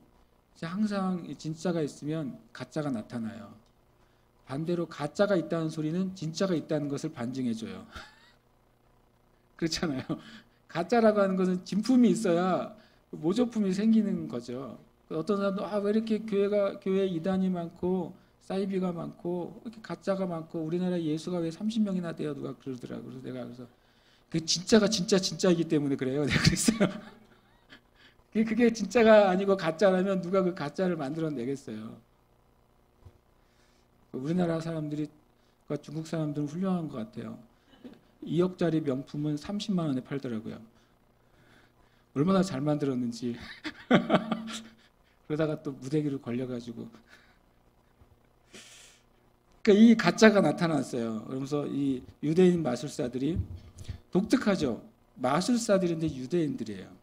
항상 진짜가 있으면 가짜가 나타나요. 반대로 가짜가 있다는 소리는 진짜가 있다는 것을 반증해줘요. 그렇잖아요. 가짜라고 하는 것은 진품이 있어야 모조품이 생기는 거죠. 어떤 사람도 왜 이렇게 교회 이단이 많고 사이비가 많고 이렇게 가짜가 많고 우리나라에 예수가 왜 30명이나 돼요? 누가 그러더라고요. 그래서 그 진짜가 진짜이기 때문에 그래요. 내가 그랬어요. 그게 진짜가 아니고 가짜라면 누가 그 가짜를 만들어내겠어요. 우리나라 사람들이, 중국 사람들은 훌륭한 것 같아요. 2억짜리 명품은 30만 원에 팔더라고요. 얼마나 잘 만들었는지. 그러다가 또 무대기로 걸려가지고. 그러니까 이 가짜가 나타났어요. 그러면서 이 유대인 마술사들이 독특하죠. 마술사들인데 유대인들이에요.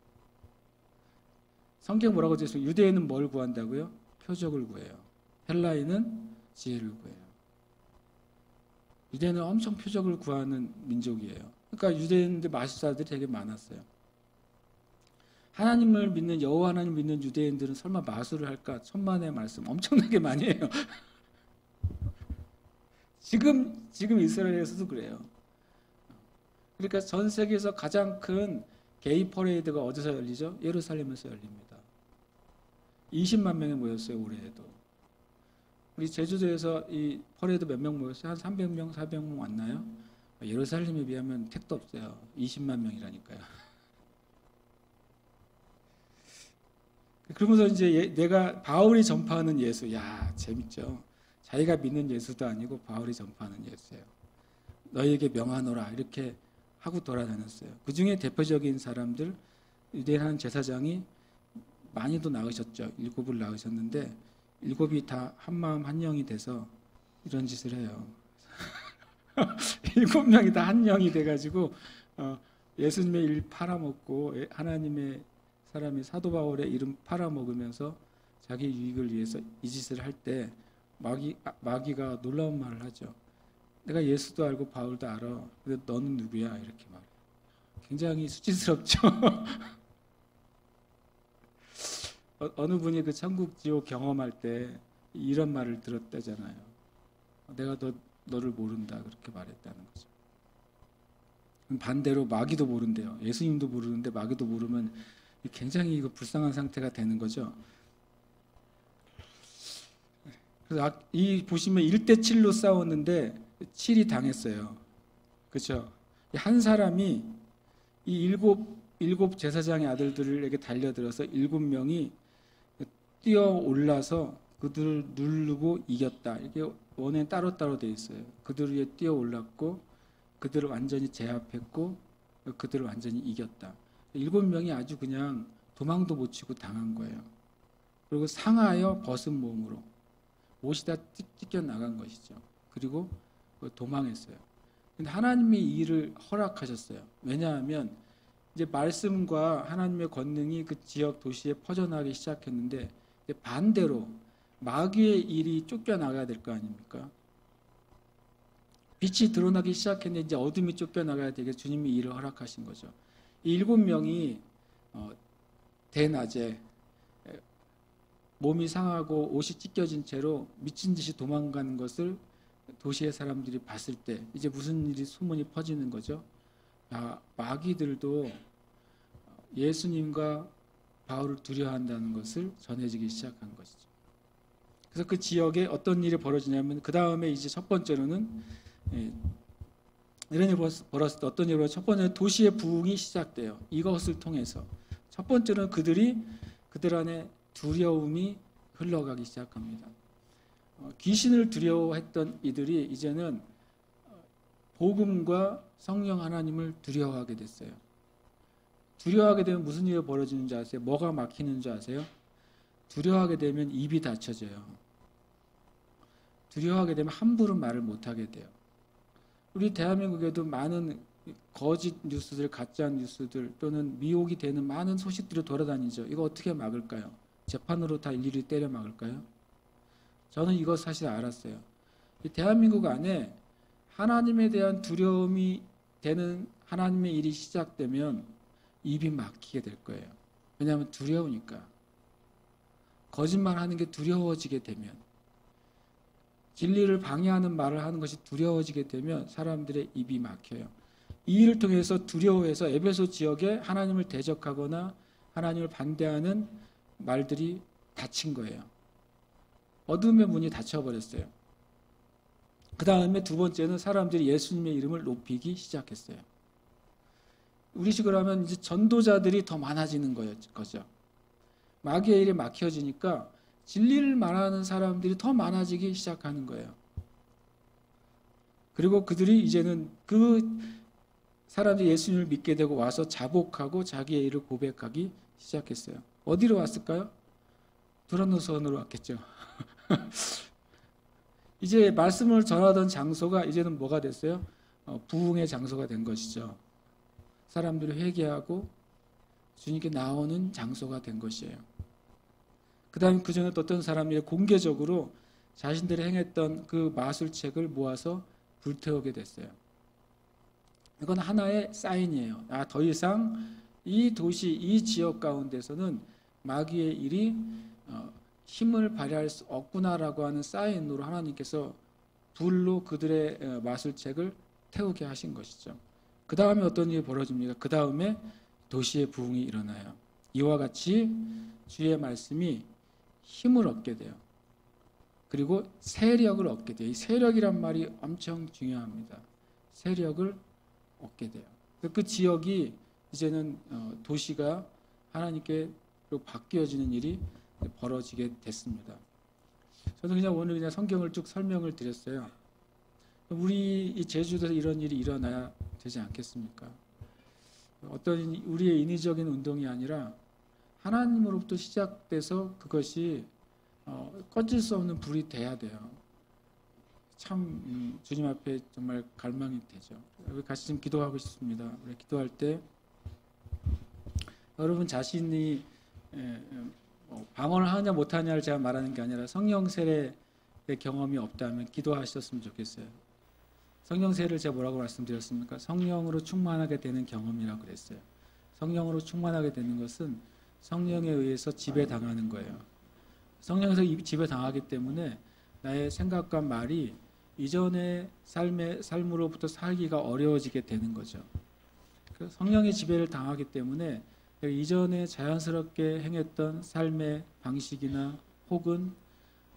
성경 뭐라고 되어 있어요? 유대인은 뭘 구한다고요? 표적을 구해요. 헬라인은 지혜를 구해요. 유대인은 엄청 표적을 구하는 민족이에요. 그러니까 유대인들 마술사들이 되게 많았어요. 하나님을 믿는 여호와 하나님 믿는 유대인들은 설마 마술을 할까? 천만의 말씀 엄청나게 많이 해요. 지금 이스라엘에서도 그래요. 그러니까 전 세계에서 가장 큰 게이 퍼레이드가 어디서 열리죠? 예루살렘에서 열립니다. 20만 명이 모였어요, 올해에도. 우리 제주도에서 이 퍼레이드 몇 명 모였어요? 한 300명, 400명 왔나요? 예루살렘에 비하면 택도 없어요. 20만 명이라니까요. 그러면서 이제 내가 바울이 전파하는 예수, 야 재밌죠. 자기가 믿는 예수도 아니고 바울이 전파하는 예수예요. 너희에게 명하노라 이렇게 하고 돌아다녔어요. 그 중에 대표적인 사람들, 유대인 제사장이 많이도 낳으셨죠. 7을 낳으셨는데 7이 다 한마음 한영이 돼서 이런 짓을 해요. 7명이 다 한영이 돼가지고 예수님의 일 팔아먹고 하나님의 사람이 사도 바울의 이름 팔아먹으면서 자기 유익을 위해서 이 짓을 할 때 마귀가 놀라운 말을 하죠. 내가 예수도 알고 바울도 알아. 근데 너는 누구야? 이렇게 말해요. 굉장히 수치스럽죠. 어느 분이 그 천국 지옥 경험할 때 이런 말을 들었다잖아요. 내가 너를 모른다 그렇게 말했다는 거죠. 반대로 마귀도 모른대요. 예수님도 모르는데 마귀도 모르면 굉장히 이거 불쌍한 상태가 되는 거죠. 그래서 이 보시면 1대7로 싸웠는데 7이 당했어요. 그렇죠? 한 사람이 이 일곱 제사장의 아들들에게 달려들어서 7명이 뛰어 올라서 그들을 누르고 이겼다. 이게 원에 따로따로 돼 있어요. 그들 위에 뛰어 올랐고 그들을 완전히 제압했고 그들을 완전히 이겼다. 7명이 아주 그냥 도망도 못 치고 당한 거예요. 그리고 상하여 벗은 몸으로 옷이 다 찢겨 나간 것이죠. 그리고 도망했어요. 근데 하나님이 이 일을 허락하셨어요. 왜냐하면 이제 말씀과 하나님의 권능이 그 지역 도시에 퍼져나가기 시작했는데 반대로 마귀의 일이 쫓겨나가야 될 거 아닙니까? 빛이 드러나기 시작했는데 이제 어둠이 쫓겨나가야 되게 주님이 일을 허락하신 거죠. 이 7명이 대낮에 몸이 상하고 옷이 찢겨진 채로 미친 듯이 도망가는 것을 도시의 사람들이 봤을 때 이제 무슨 일이 소문이 퍼지는 거죠. 마귀들도 예수님과 바울을 두려워한다는 것을 전해지기 시작한 것이죠. 그래서 그 지역에 어떤 일이 벌어지냐면 그 다음에 이제 첫 번째로는 이런 일이 벌었을 때 어떤 일이 벌어졌어요? 첫 번째는 도시의 부흥이 시작돼요. 이것을 통해서 첫 번째는 그들 안에 두려움이 흘러가기 시작합니다. 귀신을 두려워했던 이들이 이제는 복음과 성령 하나님을 두려워하게 됐어요. 두려워하게 되면 무슨 일이 벌어지는지 아세요? 뭐가 막히는 줄 아세요? 두려워하게 되면 입이 닫혀져요. 두려워하게 되면 함부로 말을 못하게 돼요. 우리 대한민국에도 많은 거짓 뉴스들, 가짜 뉴스들 또는 미혹이 되는 많은 소식들이 돌아다니죠. 이거 어떻게 막을까요? 재판으로 다 일일이 때려 막을까요? 저는 이거 사실 알았어요. 이 대한민국 안에 하나님에 대한 두려움이 되는 하나님의 일이 시작되면 입이 막히게 될 거예요. 왜냐하면 두려우니까. 거짓말하는 게 두려워지게 되면, 진리를 방해하는 말을 하는 것이 두려워지게 되면 사람들의 입이 막혀요. 이 일을 통해서 두려워해서 에베소 지역에 하나님을 대적하거나 하나님을 반대하는 말들이 닫힌 거예요. 어둠의 문이 닫혀버렸어요. 그 다음에 두 번째는 사람들이 예수님의 이름을 높이기 시작했어요. 우리식으로 하면 이제 전도자들이 더 많아지는 거죠. 마귀의 일이 막혀지니까 진리를 말하는 사람들이 더 많아지기 시작하는 거예요. 그리고 그들이 이제는 그 사람들이 예수님을 믿게 되고 와서 자복하고 자기의 일을 고백하기 시작했어요. 어디로 왔을까요? 두란노선으로 왔겠죠. 이제 말씀을 전하던 장소가 이제는 뭐가 됐어요? 부흥의 장소가 된 것이죠. 사람들이 회개하고 주님께 나오는 장소가 된 것이에요. 그 다음에 그 전에 어떤 사람이 공개적으로 자신들이 행했던 그 마술책을 모아서 불태우게 됐어요. 이건 하나의 사인이에요. 더 이상 이 도시, 이 지역 가운데서는 마귀의 일이 힘을 발휘할 수 없구나라고 하는 사인으로 하나님께서 불로 그들의 마술책을 태우게 하신 것이죠. 그 다음에 어떤 일이 벌어집니까? 그 다음에 도시의 부흥이 일어나요. 이와 같이 주의 말씀이 힘을 얻게 돼요. 그리고 세력을 얻게 돼요. 이 세력이란 말이 엄청 중요합니다. 세력을 얻게 돼요. 그 지역이 이제는 도시가 하나님께 바뀌어지는 일이 벌어지게 됐습니다. 저는 그냥 오늘 그냥 성경을 쭉 설명을 드렸어요. 우리 이 제주도에서 이런 일이 일어나야 되지 않겠습니까? 어떤 우리의 인위적인 운동이 아니라 하나님으로부터 시작돼서 그것이 꺼질 수 없는 불이 돼야 돼요. 참 주님 앞에 정말 갈망이 되죠. 우리 같이 좀 기도하고 싶습니다. 우리 기도할 때 여러분 자신이 방언을 하냐 못하냐를 제가 말하는 게 아니라 성령 세례의 경험이 없다면 기도하셨으면 좋겠어요. 성령 세례를 제가 뭐라고 말씀드렸습니까? 성령으로 충만하게 되는 경험이라고 그랬어요. 성령으로 충만하게 되는 것은 성령에 의해서 지배당하는 거예요. 성령에서 지배당하기 때문에 나의 생각과 말이 이전의 삶으로부터 살기가 어려워지게 되는 거죠. 성령의 지배를 당하기 때문에 이전에 자연스럽게 행했던 삶의 방식이나 혹은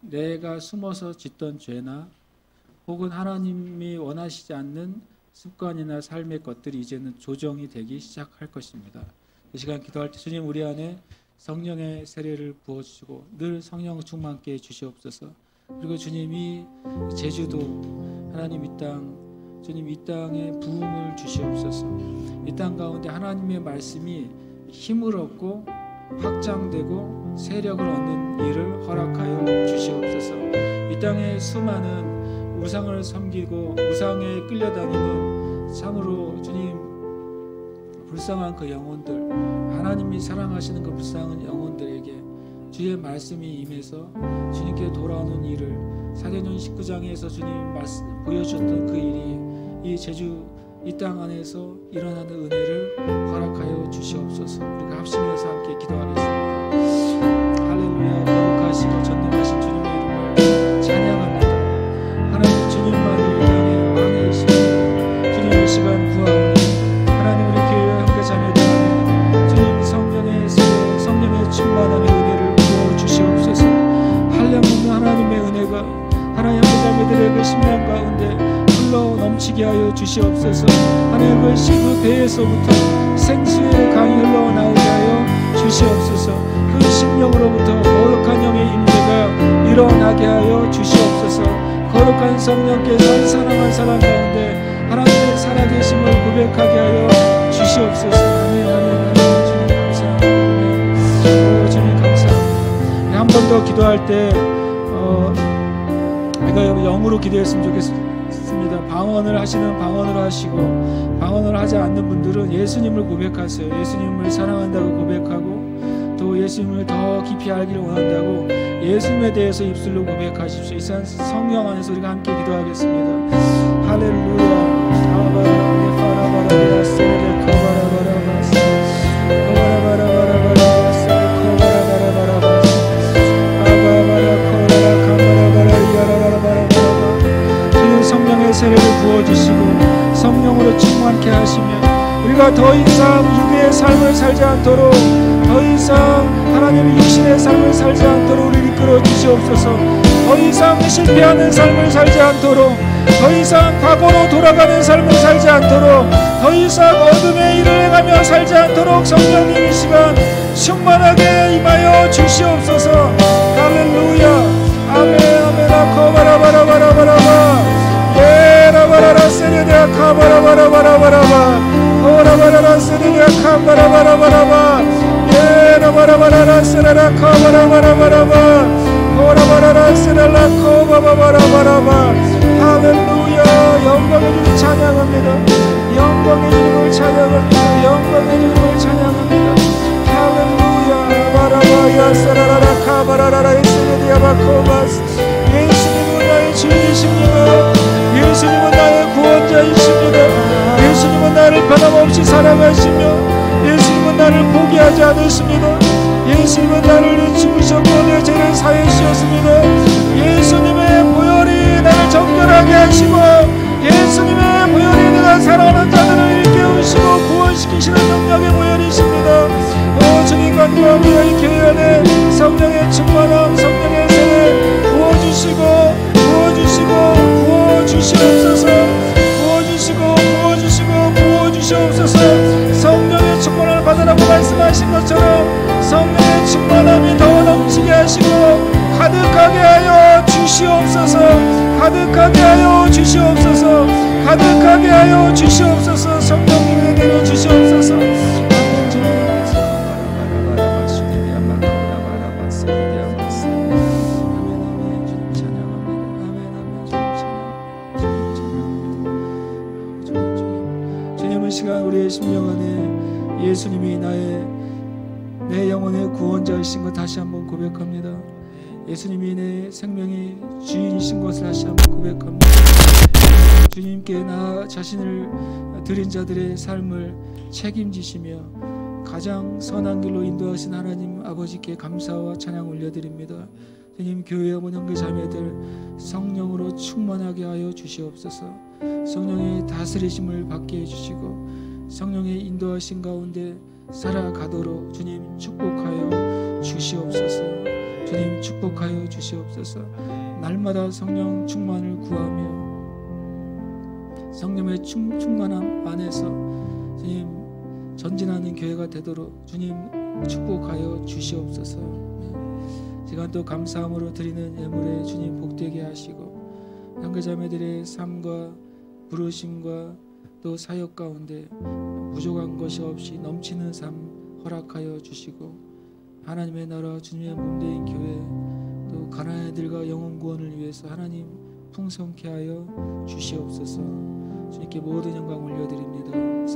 내가 숨어서 짓던 죄나 혹은 하나님이 원하시지 않는 습관이나 삶의 것들이 이제는 조정이 되기 시작할 것입니다. 이 시간 기도할 때 주님 우리 안에 성령의 세례를 부어주시고 늘 성령 충만케 해주시옵소서. 그리고 주님이 제주도 하나님 이 땅 주님 이 땅에 부흥을 주시옵소서. 이 땅 가운데 하나님의 말씀이 힘을 얻고 확장되고 세력을 얻는 일을 허락하여 주시옵소서. 이 땅에 수많은 우상을 섬기고 우상에 끌려다니는 참으로 주님 불쌍한 그 영혼들, 하나님이 사랑하시는 그 불쌍한 영혼들에게 주의 말씀이 임해서 주님께 돌아오는 일을 사도행전 19장에서 주님 보여주셨던 그 일이 이 제주 이 땅 안에서 일어나는 은혜를 허락하여 주시옵소서. 우리가 합심해서 함께 기도하겠습니다. 할렐루야. 거룩하시고 전능하신 주님의 이름을 찬양합니다. 하나님 주님만이 이 땅의 왕이시고 주님 이 시간 구하오니 하나님 우리 교회와 형제자매들 안에 주님 성령의 충만함의 은혜를 부어주시옵소서. 한량없는 하나님의 은혜가 하나님 형제자매들의 그 심령 가운데 흘러 넘치게 하여 주시옵소서. 하나님 그 배에서부터 생수의 강이 흘러나오게 하여 주시옵소서. 그 심령으로부터 거룩한 영의 임재가 일어나게 하여 주시옵소서. 거룩한 성령께서 사랑한 사람 가운데 하나님의 살아계심을 고백하게 하여 주시옵소서. 아멘, 아멘, 아멘. 주님 감사합니다. 오, 주님 감사합니다. 한 번 더 기도할 때 내가 영으로 기도했으면 좋겠습니다. 방언을 하시는 방언을 하시고 방언을 하지 않는 분들은 예수님을 고백하세요. 예수님을 사랑한다고 고백하고 또 예수님을 더 깊이 알기를 원한다고 예수님에 대해서 입술로 고백하십시오. 이 시간 성령 안에서 우리가 함께 기도하겠습니다. 할렐루야. 성령의 세례를 부어주시고 성령으로 충만케 하시며 우리가 더 이상 육의 삶을 살지 않도록 더 이상 하나님의 육신의 삶을 살지 않도록 우리를 이끌어 주시옵소서. 더 이상 실패하는 삶을 살지 않도록 더 이상 과거로 돌아가는 삶을 살지 않도록 더 이상 어둠의 일을 행하며 살지 않도록 성령님 이 시간 충만하게 임하여 주시옵소서. 할렐루야. 아멘 아멘. 아코바라바라바라바라바 예라바라라 세레데아 카바라바라바라바라바 오라바라라 세레데아 카바라바라바라바 예라바라바라라 세라라 카바라바라바라바 오라바라라 세라라 코바바바라바라바 할렐루야. 영광의 이름을 찬양합니다. 영광의 이름을 찬양합니다. 영광의 이름을 찬양합니다. 할렐루야. 바라바야 세라라라 카바라라라 세레데아 바코바스 예수님은 나의 주이십니다. 예수님은 나의 주셨습니다. 예수님은 나를 죽으셨고 내 죄를 사해 주셨습니다. 예수님의 보혈이 나를 정결하게 하시고 예수님의 보혈이 내가 사랑하는 자들을 일깨우시고 구원시키시는 능력의 보혈이십니다. 주님과 함께 이 교회 안에 성령의 충만함, 성령의 세례 부어주시고 부어주시옵소서. 부어주시옵소서. 성령의 충만함을 받으라고 말씀하신 것처럼 성령의 충만함이 더 넘치게 하시고 가득하게 하여 주시옵소서. 가득하게 하여 주시옵소서. 가득하게 하여 주시옵소서. 성령님의 대로 주시옵소서. 시간 우리의 심령 안에 예수님이 내 영혼의 구원자이신 것 다시 한번 고백합니다. 예수님이 내 생명의 주인이신 것을 다시 한번 고백합니다. 주님께 나 자신을 드린 자들의 삶을 책임지시며 가장 선한 길로 인도하신 하나님 아버지께 감사와 찬양 올려드립니다. 주님, 교회 어머니 자매들 성령으로 충만하게 하여 주시옵소서. 성령의 다스리심을 받게 해주시고 성령의 인도하신 가운데 살아가도록 주님 축복하여 주시옵소서. 주님 축복하여 주시옵소서. 날마다 성령 충만을 구하며 성령의 충만함 안에서 주님 전진하는 교회가 되도록 주님 축복하여 주시옵소서. 시간 또 감사함으로 드리는 예물에 주님 복되게 하시고 형제자매들의 삶과 부르심과 또 사역 가운데 부족한 것이 없이 넘치는 삶 허락하여 주시고 하나님의 나라 주님의 몸되인 교회 또 가난한 이들과 영혼 구원을 위해서 하나님 풍성케 하여 주시옵소서. 주님께 모든 영광 올려드립니다.